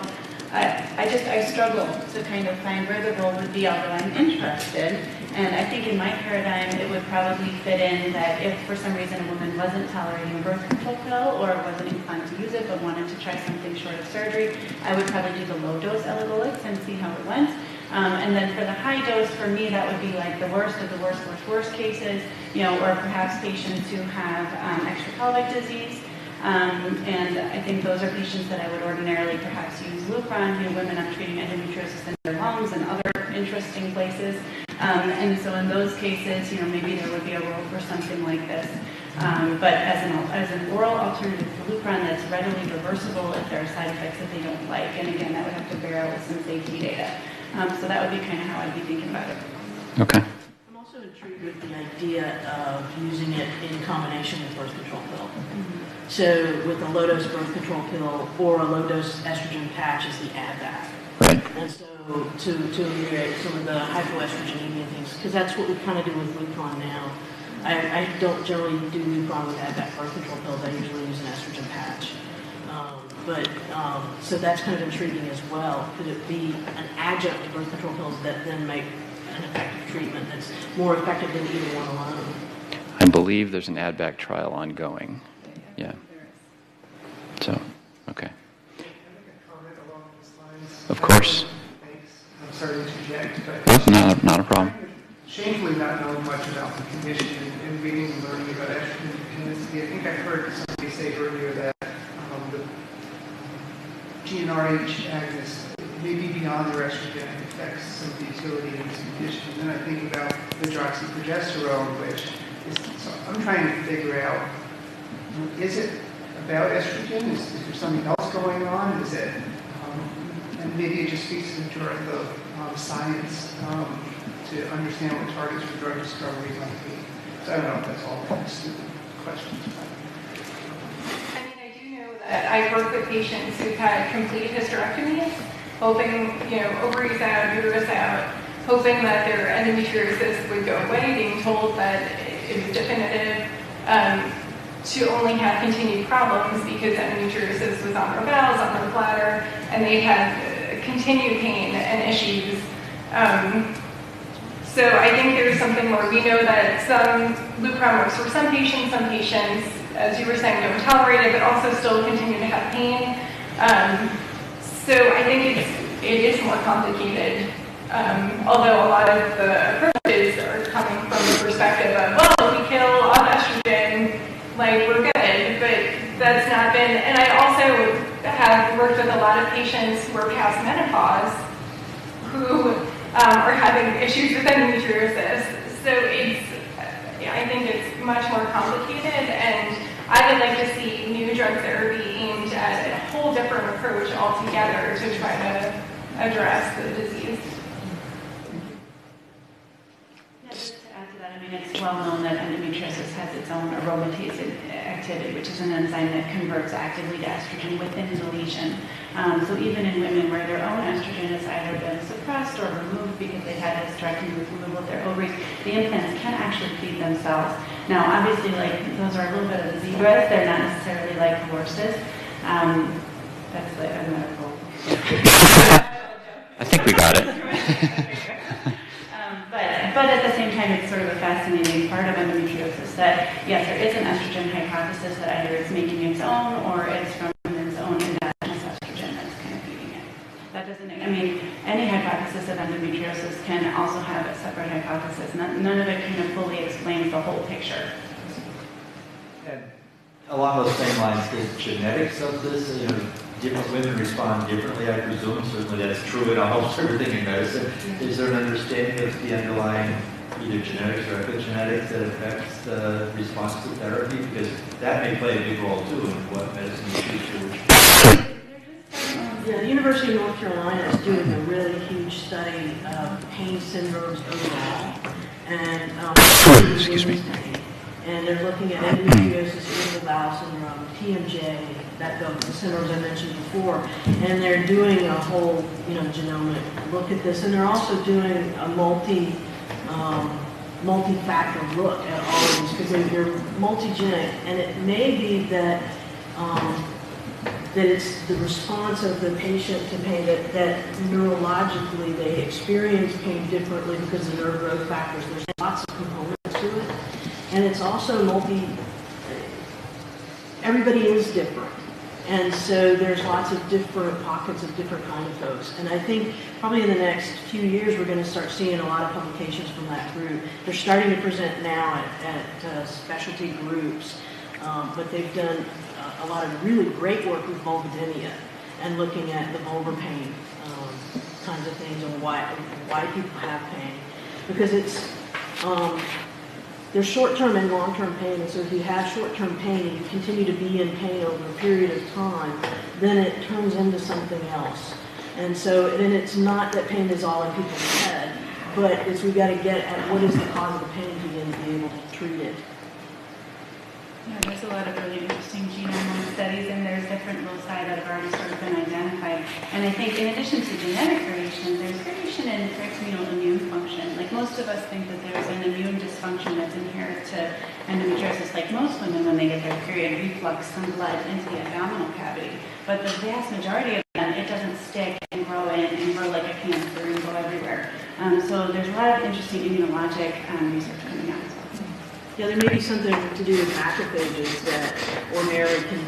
I struggle to kind of find where the role would be, although I'm interested. And I think in my paradigm, it would probably fit in that if for some reason a woman wasn't tolerating a birth control pill, or wasn't inclined to use it but wanted to try something short of surgery, I would probably do the low dose elagolix and see how it went. And then for the high dose, for me, that would be like the worst of the worst cases, or perhaps patients who have extrapelvic disease. And I think those are patients that I would ordinarily perhaps use Lupron, women I'm treating endometriosis in their lungs and other interesting places. And so in those cases, maybe there would be a role for something like this. But as an oral alternative to Lupron that's readily reversible if there are side effects that they don't like. And again, that would have to bear out with some safety data. So that would be kind of how I'd be thinking about it. Okay. I'm also also intrigued with the idea of using it in combination with birth control pill. So with a low-dose birth control pill or a low-dose estrogen patch is the add-back. Right. And so to ameliorate some of the hypoestrogenemia things, because that's what we kind of do with Lupron now. I don't generally do Lupron with add-back birth control pills. I usually use an estrogen patch. So that's kind of intriguing as well. Could it be an adjunct to birth control pills that then make an effective treatment that's more effective than either one alone? I believe there's an add-back trial ongoing. Yeah. So, okay. Can I make a comment along these lines? Of course. Thanks. I'm sorry to interject, but Not a problem. shamefully not knowing much about the condition and reading and learning about estrogen dependency. I think I heard somebody say earlier that the GnRH agonists may be beyond their estrogen and affects some of the utility in this condition. And then I think about the hydroxyprogesterone, which is, so I'm trying to figure out, is it about estrogen? Is there something else going on? Is it, and maybe it just speaks to the dearth of science to understand what targets for drug discovery might be. So I don't know if that's all kind of stupid questions. I mean, I do know that I've worked with patients who've had complete hysterectomies, hoping, ovaries out, uterus out, hoping that their endometriosis would go away, being told that it was definitive, to only have continued problems because endometriosis was on their bowels, on their bladder, and they had continued pain and issues. So I think there's something more. We know that some Lupron works for some patients, as you were saying, don't tolerate it, but also still continue to have pain. So I think it is more complicated. Although a lot of the approaches are coming from the perspective of, well, if we kill off estrogen, we're good, but that's not been, and I also have worked with a lot of patients who are past menopause who are having issues with endometriosis. So I think it's much more complicated, and I would like to see new drug therapy aimed at a whole different approach altogether to try to address the disease. Just to add to that, it's well known that endometriosis has its own aromatase activity, which is an enzyme that converts actively to estrogen within the lesion. So even in women where their own estrogen has either been suppressed or removed because they had hysterectomy with removal of their ovaries, the implants can actually feed themselves. Now, obviously, those are a little bit of the zebras. They're not necessarily like horses. That's a medical. I think we got it. But at the same time, it's sort of a fascinating part of endometriosis that, yes, there is an estrogen hypothesis that either it's making its own or it's from its own endogenous estrogen that's kind of feeding it. That doesn't, any hypothesis of endometriosis can also have a separate hypothesis. None of it kind of fully explains the whole picture. And along those same lines, the genetics of this, different women respond differently, I presume. Certainly that's true in almost everything in medicine. Is there an understanding of the underlying either genetics or epigenetics that affects the response to therapy? Because that may play a big role too in what medicine you choose. Yeah, the University of North Carolina is doing a really huge study of pain syndromes overall. And Excuse me. And they're looking at endometriosis, irritable bowel syndrome, TMJ, the syndromes I mentioned before. And they're doing a whole, genomic look at this. And they're also doing a multi-factor look at all of these because they're multigenic. And it may be that it's the response of the patient to pain, that neurologically they experience pain differently because of nerve growth factors. There's lots of components to it. And it's also everybody is different. And so there's lots of different pockets of different kind of folks. And I think probably in the next few years, we're going to start seeing a lot of publications from that group. They're starting to present now at specialty groups, but they've done a lot of really great work with vulvodynia and looking at the vulvar pain kinds of things and why people have pain. Because there's short-term and long-term pain, and so if you have short-term pain and you continue to be in pain over a period of time, then it turns into something else. And so then it's not that pain is all in people's head, but it's we've got to get at what is the cause of the pain to begin to be able to treat it. Yeah, there's a lot of really interesting genome studies, and there's different loci that have already sort of been identified. And I think in addition to genetic variation, there's variation in peritoneal immune function. Like most of us think that there's an immune dysfunction that's inherent to endometriosis, like most women when they get their period, reflux some blood into the abdominal cavity. But the vast majority of them, it doesn't stick and grow in and grow like a cancer and go everywhere. So there's a lot of interesting immunologic research coming out. Yeah, there may be something to do with macrophages that ordinarily can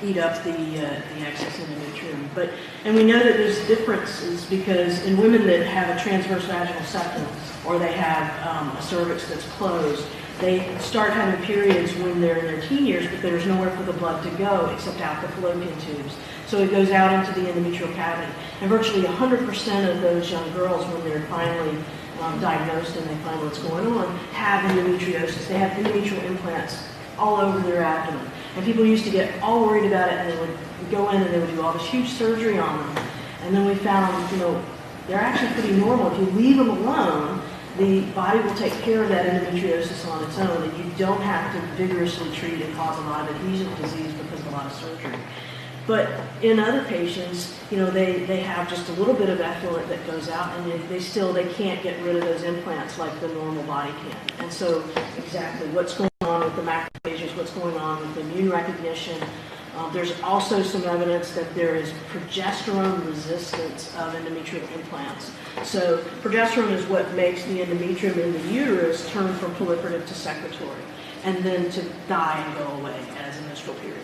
eat up the excess endometrium. And we know that there's differences because in women that have a transverse vaginal septum or they have a cervix that's closed, they start having periods when they're in their teen years, but there's nowhere for the blood to go except out the fallopian tubes. So it goes out into the endometrial cavity. And virtually 100% of those young girls, when they're finally diagnosed and they find what's going on, have endometriosis. They have endometrial implants all over their abdomen. And people used to get all worried about it, and they would go in and they would do all this huge surgery on them. And then we found, they're actually pretty normal. If you leave them alone, the body will take care of that endometriosis on its own, and you don't have to vigorously treat and cause a lot of adhesive disease because of a lot of surgery. But in other patients, they have just a little bit of effluent that goes out, and they can't get rid of those implants like the normal body can. And so exactly what's going on with the macrophages, what's going on with immune recognition. There's also some evidence that there is progesterone resistance of endometrial implants. So progesterone is what makes the endometrium in the uterus turn from proliferative to secretory, and then to die and go away as a menstrual period.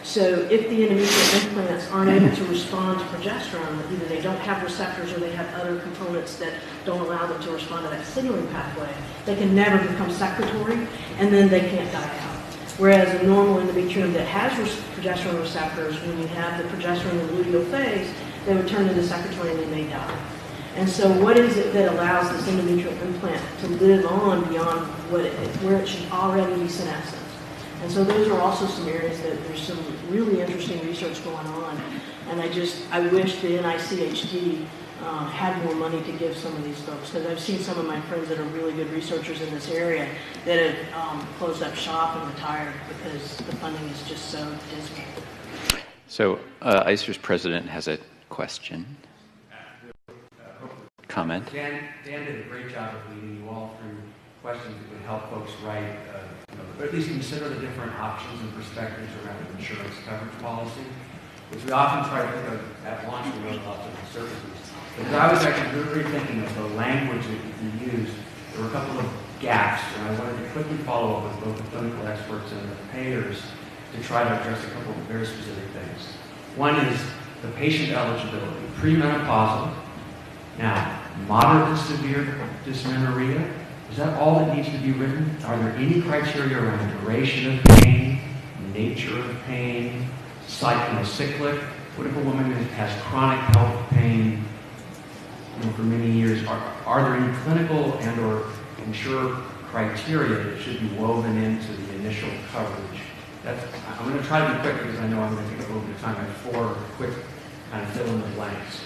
So if the endometrial implants aren't able to respond to progesterone, either they don't have receptors or they have other components that don't allow them to respond to that signaling pathway, they can never become secretory, and then they can't die out. Whereas a normal endometrium that has progesterone receptors, when you have the progesterone in the luteal phase, they would turn into secretory and they may die. And so what is it that allows this endometrial implant to live on beyond where it should already be senescent? And so those are also some areas that there's some really interesting research going on. And I wish the NICHD had more money to give some of these folks, because I've seen some of my friends that are really good researchers in this area that have closed up shop and retired because the funding is just so dismal. So ICER's president has a question. Comment. Dan did a great job of leading you all through questions that would help folks write, or at least consider the different options and perspectives around insurance coverage policy, which we often try to think of at launch. We wrote lots of services. But as I was actually really thinking of the language that you can use, there were a couple of gaps, and I wanted to quickly follow up with both the clinical experts and the payers to try to address a couple of very specific things. One is the patient eligibility, premenopausal. Now, moderate to severe dysmenorrhea, is that all that needs to be written? Are there any criteria around duration of pain, nature of pain, cyclic? What if a woman has chronic pelvic pain for many years? Are there any clinical and or insurer criteria that should be woven into the initial coverage? I'm going to try to be quick because I know I'm going to take a little bit of time. I have 4 quick kind of fill in the blanks.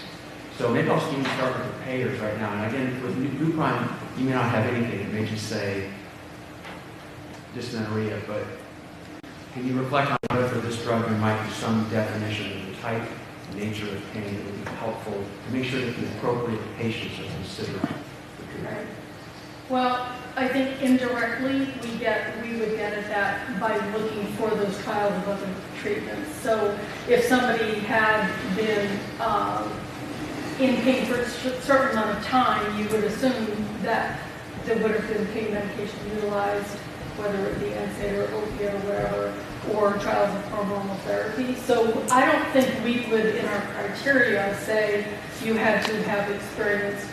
So maybe I'll even start with the payers right now. And again, with New Prime, you may not have anything. It may just say dysmenorrhea, but can you reflect on whether for this drug there might be some definition of the type, nature of pain that would be helpful to make sure that the appropriate patients are considered? Right. Well, I think indirectly we would get at that by looking for those trials of other treatments. So if somebody had been in pain for a certain amount of time, you would assume that there would have been pain medication utilized, whether it be NSAID or opiate or whatever, or trials of hormonal therapy. So I don't think we would, in our criteria, say you had to have experienced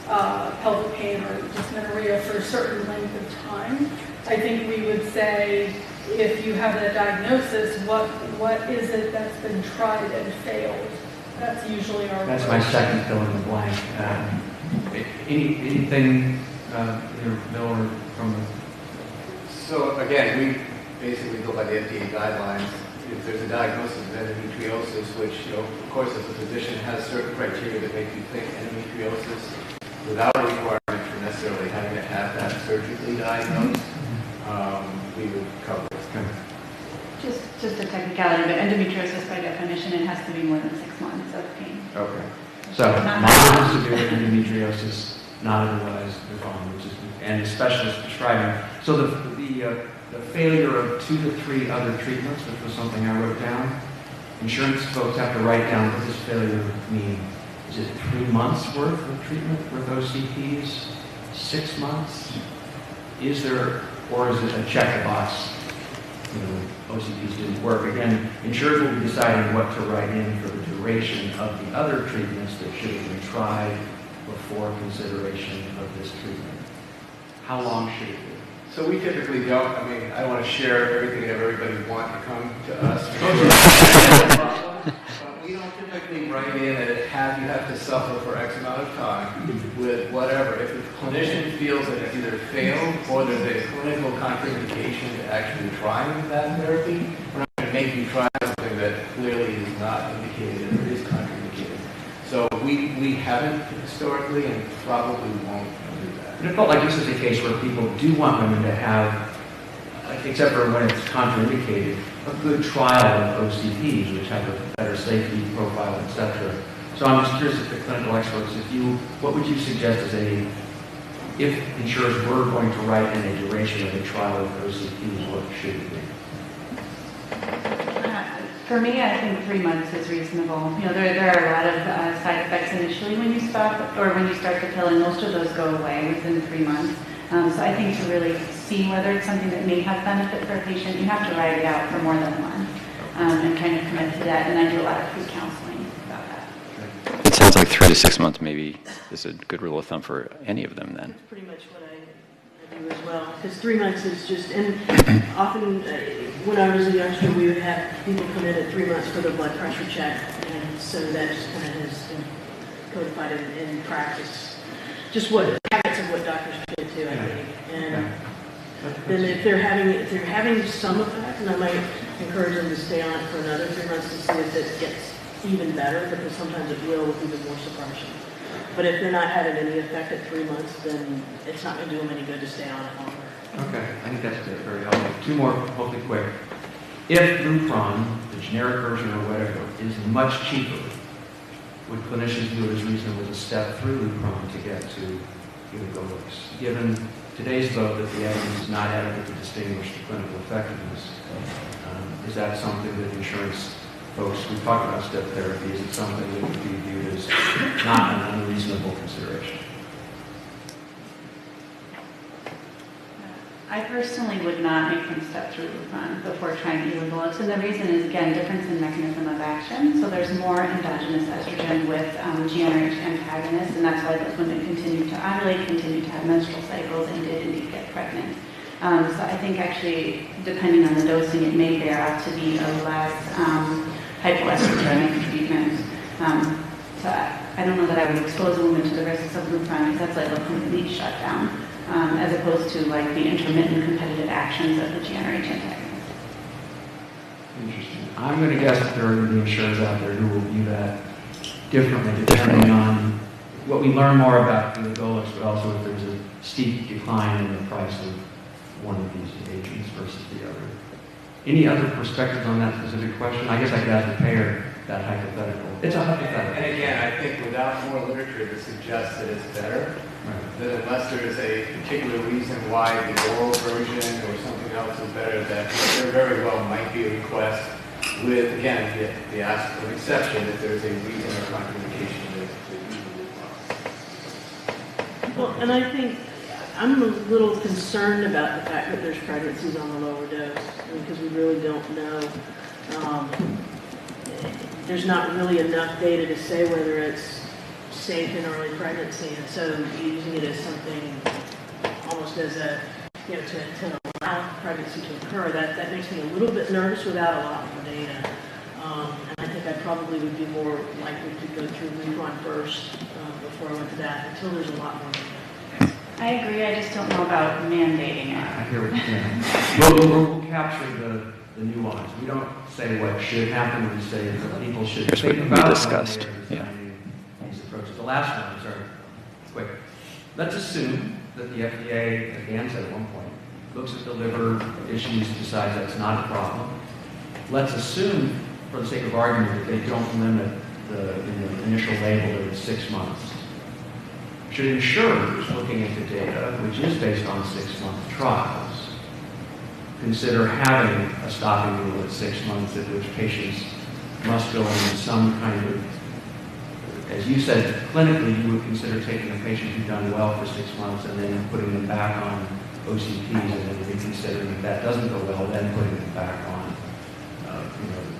pelvic pain or dysmenorrhea for a certain length of time. I think we would say, if you have that diagnosis, what is it that's been tried and failed? That's usually our That's approach. my second fill in the blank. Anything, Bill, or from the... So again, we basically go by the FDA guidelines. If there's a diagnosis of endometriosis, which, of course, as a physician has certain criteria that make you think endometriosis without a requirement necessarily having to have that surgically diagnosed, we would cover it. Just a technicality, but endometriosis by definition, it has to be more than 6 months of pain. Okay. So moderate to severe endometriosis, not otherwise defined, which is, and the specialist prescribing. So the failure of 2 to 3 other treatments, which was something I wrote down, insurance folks have to write down what does failure mean. Is it 3 months worth of treatment with OCPs? 6 months? Is there, or is it a check the box? You know, OCPs didn't work. Again, insurers will be deciding what to write in for the duration of the other treatments that should have been tried before consideration of this treatment. How long should it be? So we typically don't, I mean, I don't want to share everything that everybody wants to come to us. But we don't typically write in that you have to suffer for X amount of time with whatever. If the clinician feels that it's either failed or there's a clinical contraindication to actually trying that therapy, we're not going to make you try something that clearly is not indicated or is contraindicated. So we haven't historically and probably won't do that. And it felt like this is a case where people do want women to have, except for when it's contraindicated, a good trial of OCPs, which have a better safety profile, etc. So I'm just curious if the clinical experts, what would you suggest as if insurers were going to write in a duration of a trial of OCPs, what should it be? For me, I think 3 months is reasonable. You know, there are a lot of side effects initially when you stop or when you start the pill, and most of those go away within 3 months. So I think to really see whether it's something that may have benefit for a patient, you have to write it out for more than a month and kind of commit to that. And I do a lot of pre-counseling about that. It sounds like 3 to 6 months maybe is a good rule of thumb for any of them then. That's pretty much what I do as well, because 3 months is just, and often when I was a youngster, we would have people come in at 3 months for their blood pressure check, and so that just kind of has been codified in practice. Just what habits of what doctors do too, I think. And then if they're having some effect, and I might encourage them to stay on it for another 3 months to see if it gets even better, because sometimes it will with even more suppression. But if they're not having any effect at 3 months, then it's not going to do them any good to stay on it longer. Okay, I think that's very helpful. 2 more, hopefully quick. If Lupron, the generic version or whatever, is much cheaper, would clinicians view it as reasonable to step through Lupron to get to elagolix? Given today's vote that the evidence is not adequate to distinguish the clinical effectiveness, is that something that insurance folks, we talked about step therapy, is it something that would be viewed as not an unreasonable consideration? I personally would not make them step through Lupron before trying elagolix, and the reason is, again, difference in mechanism of action. So there's more endogenous estrogen with GnRH antagonists, and that's why those women continue to ovulate, continue to have menstrual cycles, and did indeed get pregnant. So I think actually, depending on the dosing, it may bear out to be a less hypoestrogenic treatment. So I don't know that I would expose a woman to the risks of Lupron, because that's like a complete shutdown, as opposed to like the intermittent competitive actions of the GnRH antagonist. Interesting. I'm going to guess that there are going to be insurers out there who will view that differently, depending on what we learn more about elagolix, but also if there's a steep decline in the price of one of these agents versus the other. Any other perspectives on that specific question? I guess I could ask the payer that hypothetical. It's a hypothetical. And again, I think without more literature to suggest that it's better, that unless there is a particular reason why the oral version or something else is better, that there very well might be a request with, again, the ask of exception if there's a reason or contraindication to use the Well, and I think I'm a little concerned about the fact that there's pregnancies on the lower dose, because we really don't know. There's not really enough data to say whether it's safe in early pregnancy, and so using it as something almost as a, to allow pregnancy to occur, that makes me a little bit nervous without a lot more data. And I think I probably would be more likely to go through Lupron first before I went to that, until there's a lot more data. I agree, I just don't know about mandating it. I hear what you're saying. We'll capture the nuance. We don't say what should happen, we say that people should Here's think what we about discussed. These approaches. The last one, sorry, quick. Let's assume that the FDA, as Dan said at one point, looks at the liver issues, decides that's not a problem. Let's assume, for the sake of argument, that they don't limit the initial label to 6 months. Should insurers, looking at the data, which is based on 6-month trials, consider having a stopping rule at 6 months at which patients must go into some kind of, as you said, clinically, you would consider taking a patient who's done well for 6 months and then putting them back on OCPs and then reconsidering if that doesn't go well, then putting them back on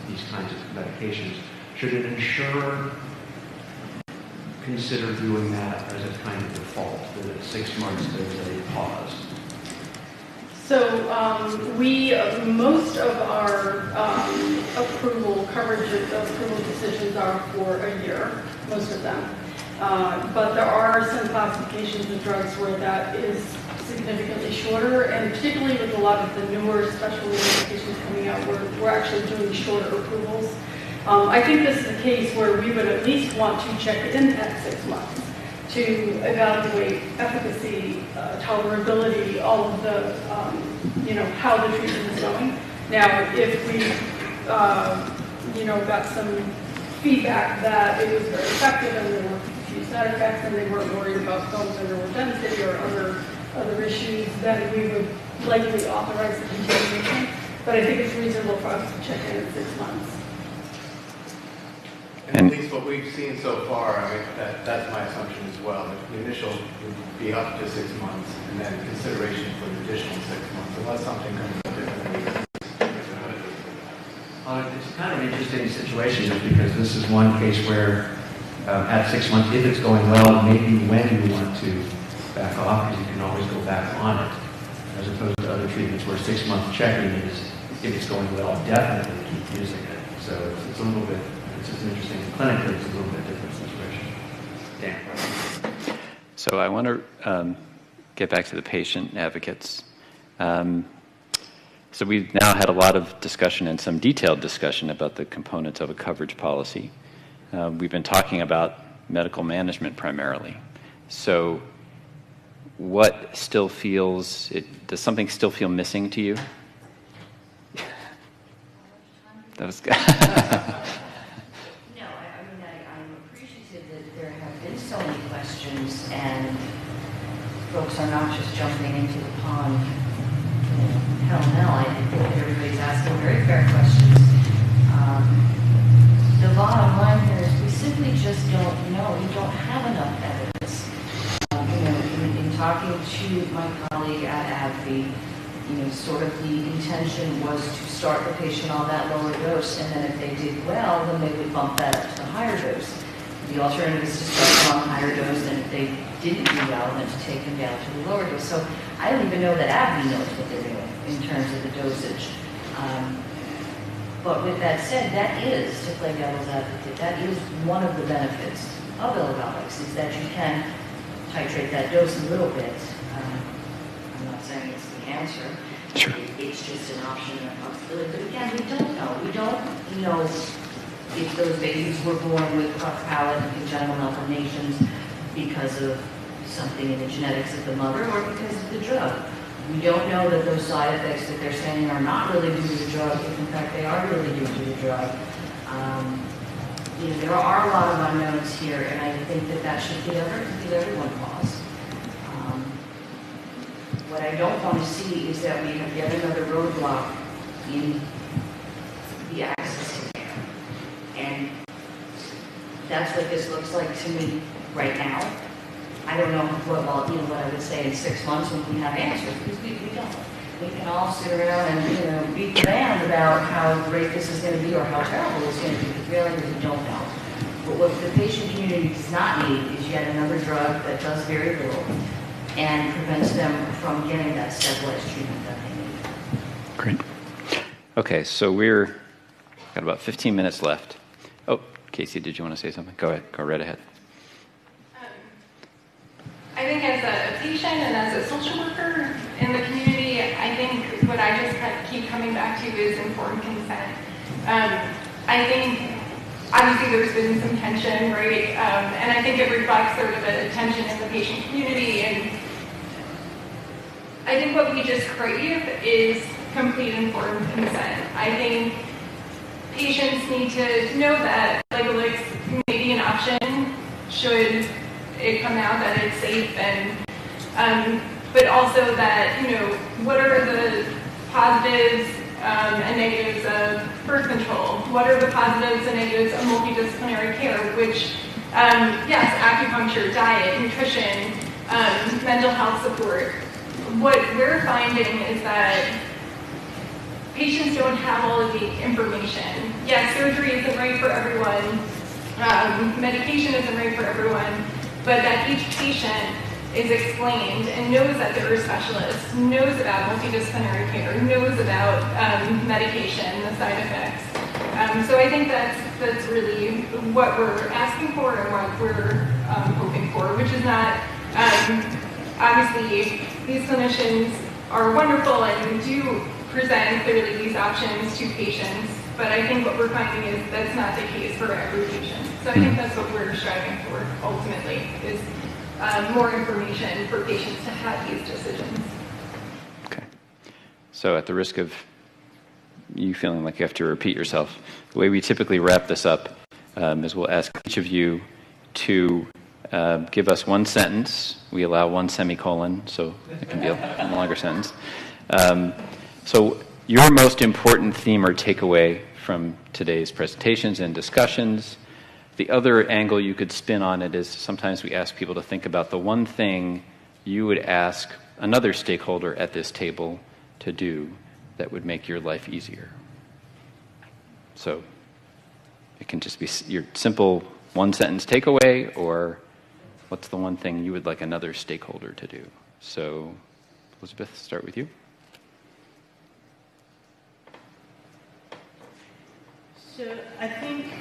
these kinds of medications. Should an insurer consider doing that as a kind of default, that at 6 months there's a pause? So most of our coverage approval decisions are for a year, most of them. But there are some classifications of drugs where that is significantly shorter, and particularly with a lot of the newer specialty medications coming out, we're actually doing shorter approvals. I think this is a case where we would at least want to check in at 6 months to evaluate efficacy, tolerability, all of the, how the treatment is going. Now, if we, got some feedback that it was very effective and there were a few side effects and they weren't worried about bone mineral density or other issues, then we would likely authorize the continuation. But I think it's reasonable for us to check in at 6 months. And at least what we've seen so far, I mean, that's my assumption as well. That the initial would be up to 6 months, and then consideration for an additional 6 months, unless something comes up differently. It's kind of an interesting situation just because this is one case where at 6 months, if it's going well, maybe when you want to back off, because you can always go back on it, as opposed to other treatments where 6 month checking is, if it's going well, definitely keep using it. So it's a little bit, it's just interesting. Clinically, it's a little bit different situation. Dan. So I want to get back to the patient advocates. So we've now had a lot of discussion and some detailed discussion about the components of a coverage policy. We've been talking about medical management primarily. So what still feels, does something still feel missing to you? That was good. No, I I'm appreciative that there have been so many questions and folks are not just jumping into the pond, pell-mell. I think everybody's asking very fair questions. The bottom line here is we simply just don't know. We don't have enough evidence. In talking to my colleague at AbbVie, sort of the intention was to start the patient on that lower dose, and then if they did well, then they would bump that up to the higher dose. The alternative is to start them on the higher dose, and if they didn't do well, then to take them down to the lower dose. So I don't even know that AbbVie knows what they're doing in terms of the dosage. But with that said, that is, to play devil's advocate, that is one of the benefits of elagolix, is that you can titrate that dose a little bit. I'm not saying it's the answer. Sure. It's just an option and a possibility. But again, we don't know. We don't know if those babies were born with cleft palate and congenital malformations because of something in the genetics of the mother or because of the drug. We don't know that those side effects that they're saying are not really due to the drug, if in fact they are really due to the drug. There are a lot of unknowns here, and I think that should give everyone pause. What I don't want to see is that we have yet another roadblock in the access to care. And that's what this looks like to me right now. I don't know what I would say in 6 months when we have answers, because we don't. We can all sit around and be grand about how great this is going to be or how terrible it's going to be, because we don't know. But what the patient community does not need is yet another drug that does very little and prevents them from getting that stabilized treatment that they need. Great. Okay, so we're got about 15 minutes left. Oh, Casey, did you want to say something? Go ahead. Go right ahead. I think as a patient and as a social worker in the community, I think what I just keep coming back to is informed consent. I think obviously there's been some tension, right? And I think it reflects sort of a tension in the patient community and I think what we just crave is complete informed consent. I think patients need to know that elagolix may be an option should it come out that it's safe, and but also that, you know, what are the positives and negatives of birth control? What are the positives and negatives of multidisciplinary care, which, yes, acupuncture, diet, nutrition, mental health support. What we're finding is that patients don't have all of the information. Yes, surgery isn't right for everyone, medication isn't right for everyone, but that each patient is explained and knows that there are specialists, knows about multidisciplinary care, knows about medication, the side effects. So I think that's really what we're asking for and what we're hoping for, which is not, obviously these clinicians are wonderful and do present clearly these options to patients, but I think what we're finding is that's not the case for every patient. So I think that's what we're striving for ultimately, is more information for patients to have these decisions. Okay. So at the risk of you feeling like you have to repeat yourself, the way we typically wrap this up is we'll ask each of you to give us one sentence. We allow one semicolon, so it can be a longer sentence. So your most important theme or takeaway from today's presentations and discussions. The other angle you could spin on it is sometimes we ask people to think about the one thing you would ask another stakeholder at this table to do that would make your life easier. So it can just be your simple one-sentence takeaway, or what's the one thing you would like another stakeholder to do? So, Elizabeth, start with you. So I think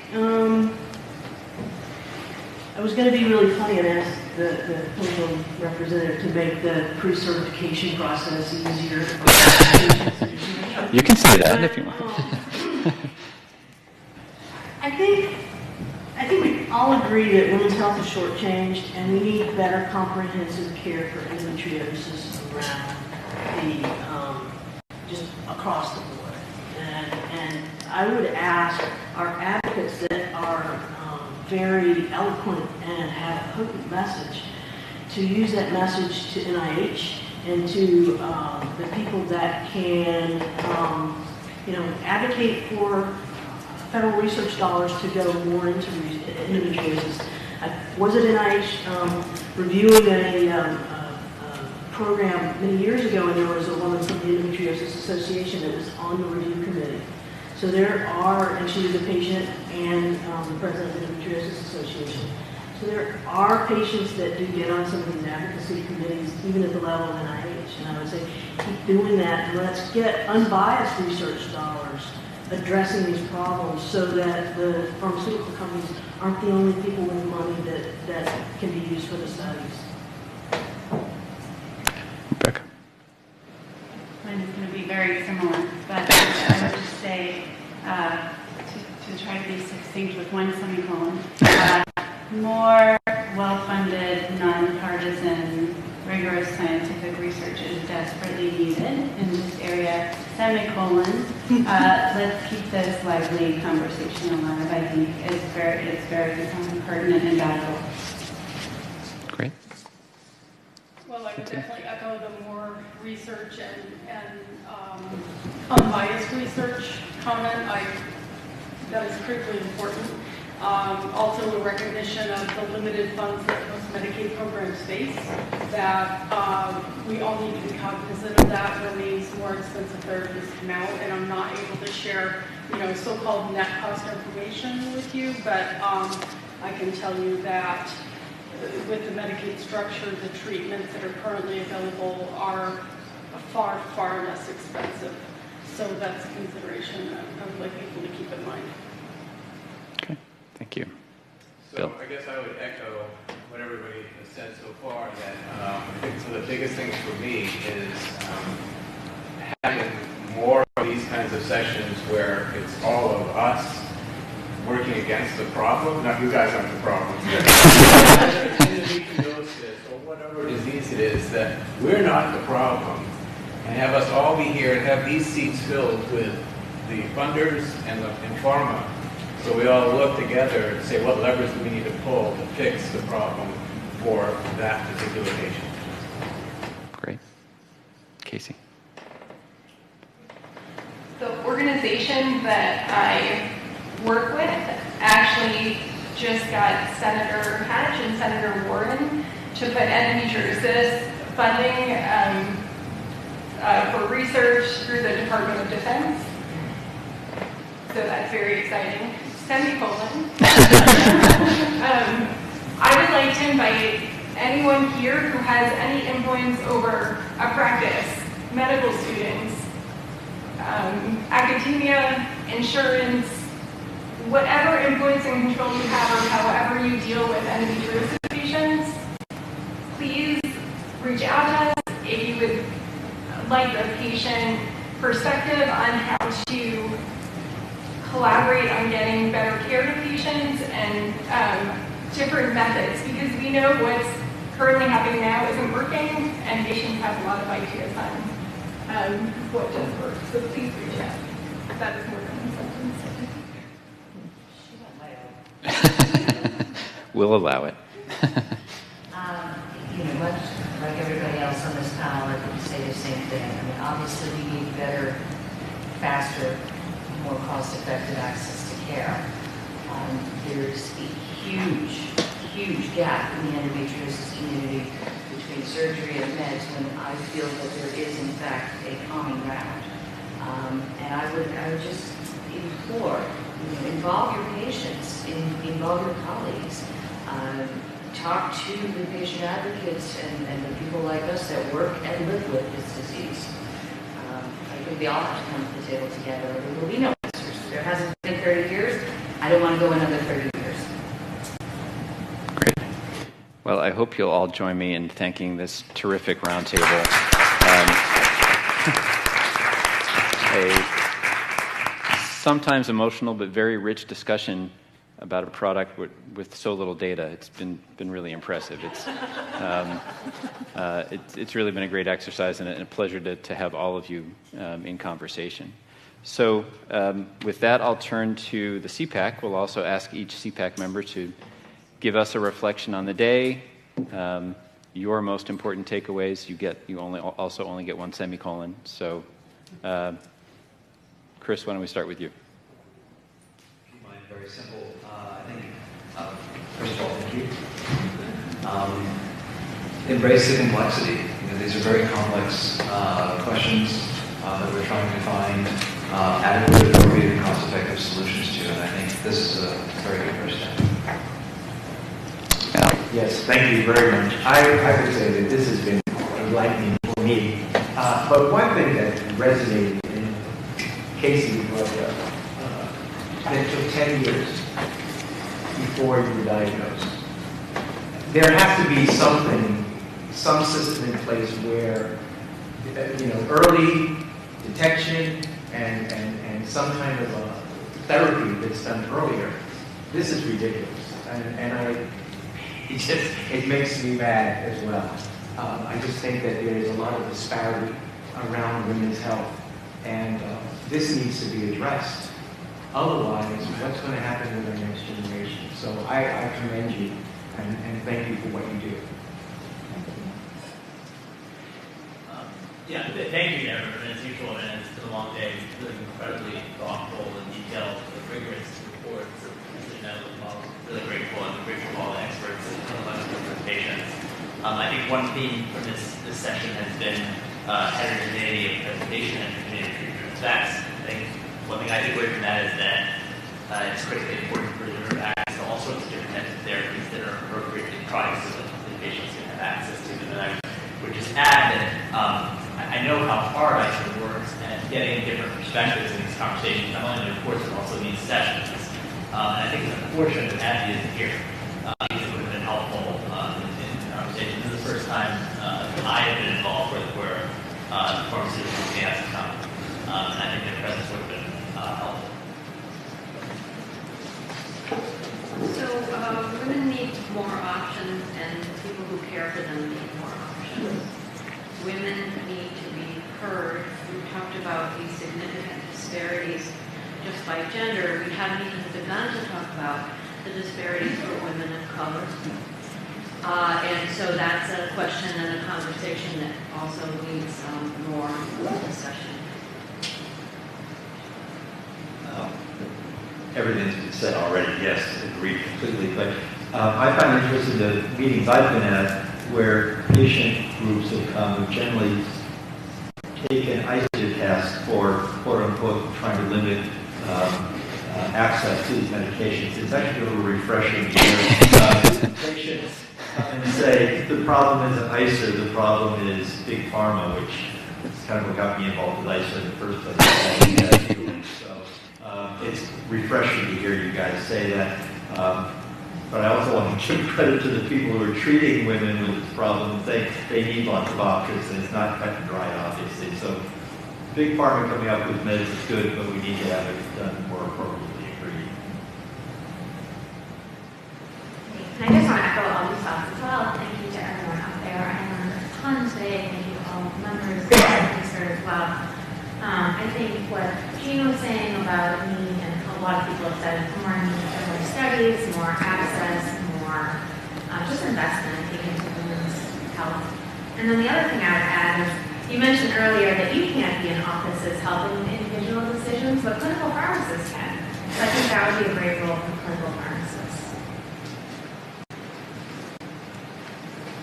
I was going to be really funny and ask the clinical representative to make the pre-certification process easier. You can say that if you want. I think we all agree that women's health is shortchanged, and we need better comprehensive care for endometriosis around just across the board. And I would ask our advocates that are very eloquent and have a potent message to use that message to NIH and to the people that can, advocate for federal research dollars to go more into endometriosis. Was at NIH reviewing a program many years ago, and there was a woman from the Endometriosis Association that was on the review committee. So there are, and she was a patient and the president of the Endometriosis Association. So there are patients that do get on some of these advocacy committees, even at the level of NIH. And I would say, keep doing that, and let's get unbiased research dollars addressing these problems so that the pharmaceutical companies aren't the only people with money that can be used for the studies. Rebecca. Mine is going to be very similar, but I would just say, to try to be succinct with one semicolon, more well-funded, non-partisan, rigorous scientific research is desperately needed in this area. Semicolon, let's keep this lively conversation alive. I think it's very pertinent and valuable. Great. Well, I would definitely echo the more research and unbiased research comment. That is critically important. Also, a recognition of the limited funds that most Medicaid programs face, that we all need to be cognizant of that when these more expensive therapies come out. And I'm not able to share, so-called net cost information with you, but I can tell you that with the Medicaid structure, the treatments that are currently available are far, far less expensive. So that's a consideration that I would like people to keep in mind. Okay, thank you. So Bill. I guess I would echo what everybody has said so far, that I think some of the biggest things for me is having more of these kinds of sessions where it's all of us working against the problem. Not you guys aren't the problem. Whether it's endometriosis or whatever disease it is, that we're not the problem. and have us all be here and have these seats filled with the funders and pharma, so we all look together and say what levers do we need to pull to fix the problem for that particular patient. Great. Casey. The organization that I work with actually just got Senator Hatch and Senator Warren to put endometriosis funding for research through the Department of Defense. So that's very exciting. Semicolon. I would like to invite anyone here who has any influence over a practice, medical students, academia, insurance, whatever influence and control you have or however you deal with endometriosis patients, please reach out to us if you would like a patient perspective on how to collaborate on getting better care to patients and different methods, because we know what's currently happening now isn't working and patients have a lot of ideas on what does work. So please reach out. That is more than a sentence. We'll allow it. Much like everybody else on this panel, I would say the same thing. I mean, obviously we need better, faster, more cost-effective access to care. There's a huge gap in the endometriosis community between surgery and meds when I feel that there is in fact a common ground. And I would just implore, involve your patients, involve your colleagues, talk to the patient advocates and the people like us that work and live with this disease. I think we all have to come to the table together, or there will be no answers. There hasn't been 30 years. I don't want to go another 30 years. Great. Well, I hope you'll all join me in thanking this terrific roundtable. A sometimes emotional but very rich discussion about a product with so little data. It's been really impressive. It's really been a great exercise and a pleasure to have all of you in conversation. So with that, I'll turn to the CEPAC. We'll also ask each CEPAC member to give us a reflection on the day, your most important takeaways. You also only get one semicolon. So, Chris, why don't we start with you? Very simple. I think, first of all, thank you. Embrace the complexity. These are very complex questions that we're trying to find adequate, appropriate, and cost-effective solutions to, and I think this is a very good first step. Yes, thank you very much. I would say that this has been enlightening for me. But one thing that resonated in Casey was that it took 10 years before you were diagnosed. There has to be some system in place where, early detection and some kind of a therapy that's done earlier. This is ridiculous, and it makes me mad as well. I just think that there is a lot of disparity around women's health, and this needs to be addressed. Otherwise, what's going to happen with our next generation? So I commend you and thank you for what you do. Thank you, everyone. As usual, and it's been a long day. It's really incredibly thoughtful and detailed, rigorous reports. Really grateful and grateful for all the experts and a bunch of presentations. I think one theme from this session has been heterogeneity of presentation and heterogeneity of treatment effects. I think one thing I take away from that is that it's critically important for the access to all sorts of different types of therapies that are appropriately priced so that the patients can have access to them. And I would just add that I know how hard ICER works at getting different perspectives in these conversations, not only in the reports, but also in these sessions. And I think it's unfortunate that Abby isn't here. Because it would have been helpful in the conversation. This is the first time I have been involved where pharmaceutical company has to come. And I think their presence would have been helpful. So women need more options, and people who care for them need more options. Women need to be heard, we talked about these significant disparities just by gender. We haven't even begun to talk about the disparities for women of color. And so that's a question and a conversation that also needs more discussion. Everything's been said already, yes, agreed completely. But I find it interesting the meetings I've been at where patient groups have come who generally take an ICER test for quote-unquote trying to limit access to these medications. It's actually a little refreshing to hear patients and say the problem isn't ICER, the problem is Big Pharma, which is kind of what got me involved with ICER in the first place. So it's refreshing to hear you guys say that. But I also want to give credit to the people who are treating women with this problem and say they need lots of options, and it's not cut and dried, obviously. So Big Pharma coming up with meds is good, but we need to have it done more appropriately. Agreed. And I just want to echo all these thoughts as well. Thank you to everyone out there. I learned a ton today. Thank you to all members of the ICER as well. I think what Gina was saying about need, and a lot of people have said, more need for more studies, more access, more just investment, I think, into women's health. And then the other thing I would add is, you mentioned earlier that you can't be in offices helping with individual decisions, but clinical pharmacists can. So I think that would be a great role for clinical pharmacists.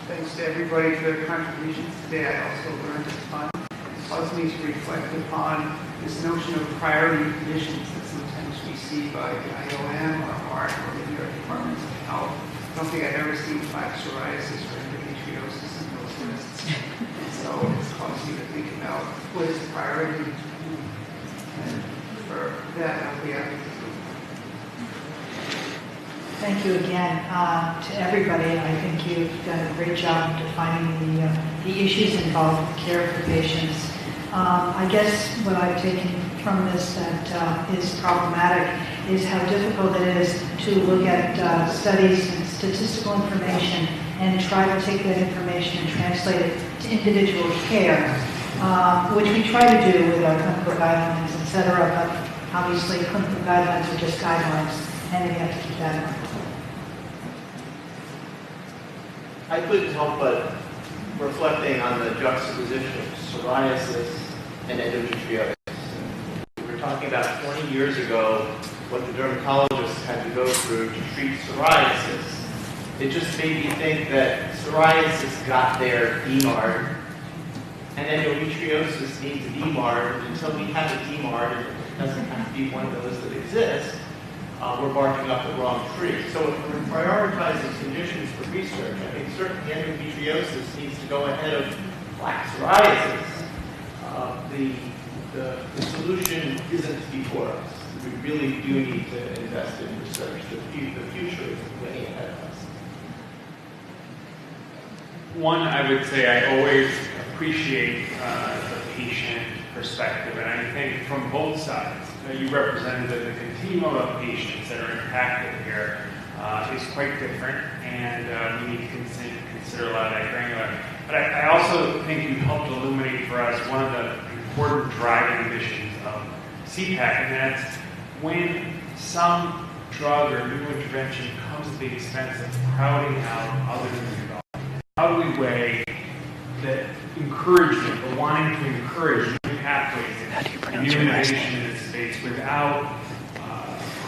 Thanks to everybody for their contributions today. I also learned a ton. It caused me to reflect upon this notion of priority conditions that sometimes we see by the IOM or ARC or the New York Department of Health. I don't think I've ever seen plaque psoriasis or endometriosis in those lists. And so it's caused me to think about what is the priority. And for that, I'll be happy to. Thank you again to everybody. I think you've done a great job defining the issues involved with care for patients. I guess what I've taken from this that is problematic is how difficult it is to look at studies and statistical information and try to take that information and translate it to individual care, which we try to do with our clinical guidelines, et cetera, but obviously clinical guidelines are just guidelines, and we have to keep that in mind. I couldn't help but reflecting on the juxtaposition of psoriasis and endometriosis. We were talking about 20 years ago what the dermatologists had to go through to treat psoriasis. It just made me think that psoriasis got their DMARD, and endometriosis needs a DMARD. Until we have a DMARD, and it doesn't have to be one of those that exist, we're barking up the wrong tree. So if we're prioritizing conditions for research, I think certainly endometriosis needs to go ahead of plaque psoriasis. The solution isn't before us. We really do need to invest in research. The future is way ahead of us. One, I would say I always appreciate the patient perspective, and I think from both sides, you represented that the continuum of patients that are impacted here is quite different, and we need to consider a lot of that granular. But I also think you helped illuminate for us one of the important driving missions of CEPAC, and that's when some drug or new intervention comes at the expense of crowding out other development. How do we weigh that encouragement, or wanting to encourage new pathways and new innovation in this space without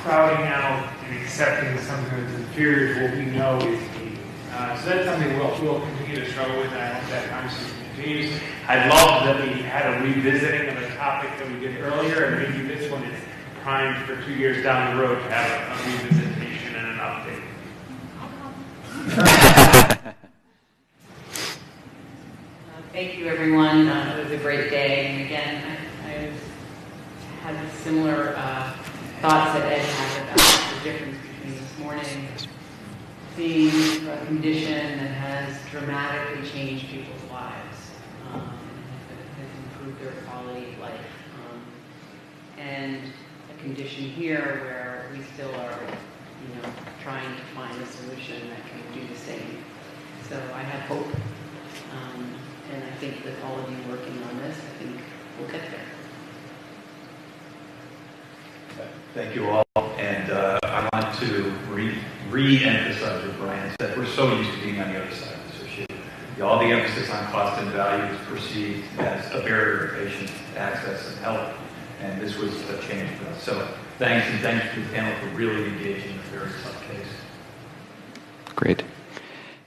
crowding out and accepting something that's inferior to what we know is needed? So that's something we'll continue to struggle with, and I hope that conversation continues. I'd love that we had a revisiting of a topic that we did earlier, and maybe this one is primed for 2 years down the road to have a revisitation and an update. Thank you, everyone. It was a great day. And again, I had similar thoughts that Ed had about the difference between this morning seeing a condition that has dramatically changed people's lives, has improved their quality of life, and a condition here where we still are, trying to find a solution that can do the same. So I have hope. And I think with all of you working on this, I think we'll get there. Thank you all. And I want to re-emphasize what Brian said. We're so used to being on the other side of this issue. All the emphasis on cost and value is perceived as a barrier to patient access and help. And this was a change for us. So thanks, and thanks to the panel for really engaging in a very tough case. Great.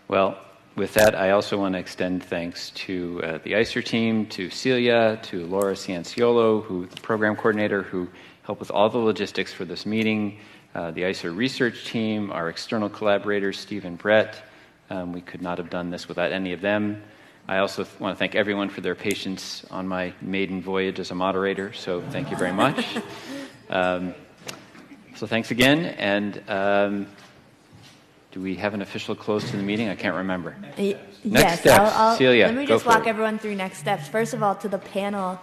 Well, with that, I also want to extend thanks to the ICER team, to Celia, to Laura Cianciolo, who the program coordinator, who helped with all the logistics for this meeting, the ICER research team, our external collaborators, Steve and Brett. We could not have done this without any of them. I also want to thank everyone for their patience on my maiden voyage as a moderator, so thank you very much. So thanks again, and do we have an official close to the meeting? I can't remember. Next steps. Celia, let me just walk everyone through next steps. First of all, to the panel,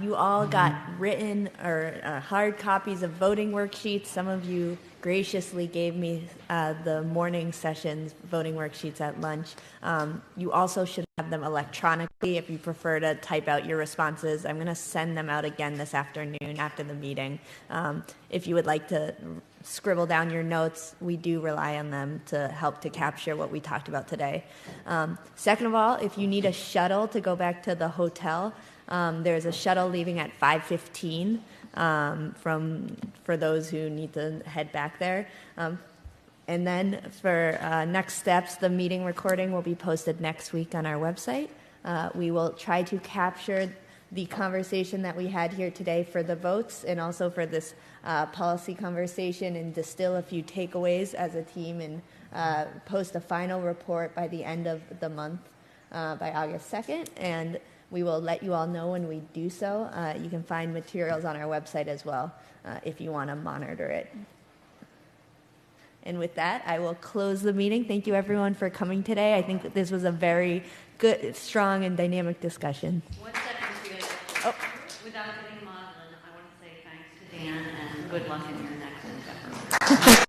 you all got written or hard copies of voting worksheets. Some of you graciously gave me the morning sessions voting worksheets at lunch. You also should have them electronically if you prefer to type out your responses. I'm going to send them out again this afternoon after the meeting. If you would like to scribble down your notes, we do rely on them to help to capture what we talked about today. Second of all, if you need a shuttle to go back to the hotel, there's a shuttle leaving at 5:15 for those who need to head back there. And then for next steps, the meeting recording will be posted next week on our website. We will try to capture the conversation that we had here today for the votes and also for this policy conversation and distill a few takeaways as a team and post a final report by the end of the month, by August 2nd. And we will let you all know when we do so. You can find materials on our website as well if you want to monitor it. And with that, I will close the meeting. Thank you, everyone, for coming today. I think that this was a very good, strong, and dynamic discussion. 1 second, Celia. Without getting maudlin, I want to say thanks to Dan and good luck in your next endeavor.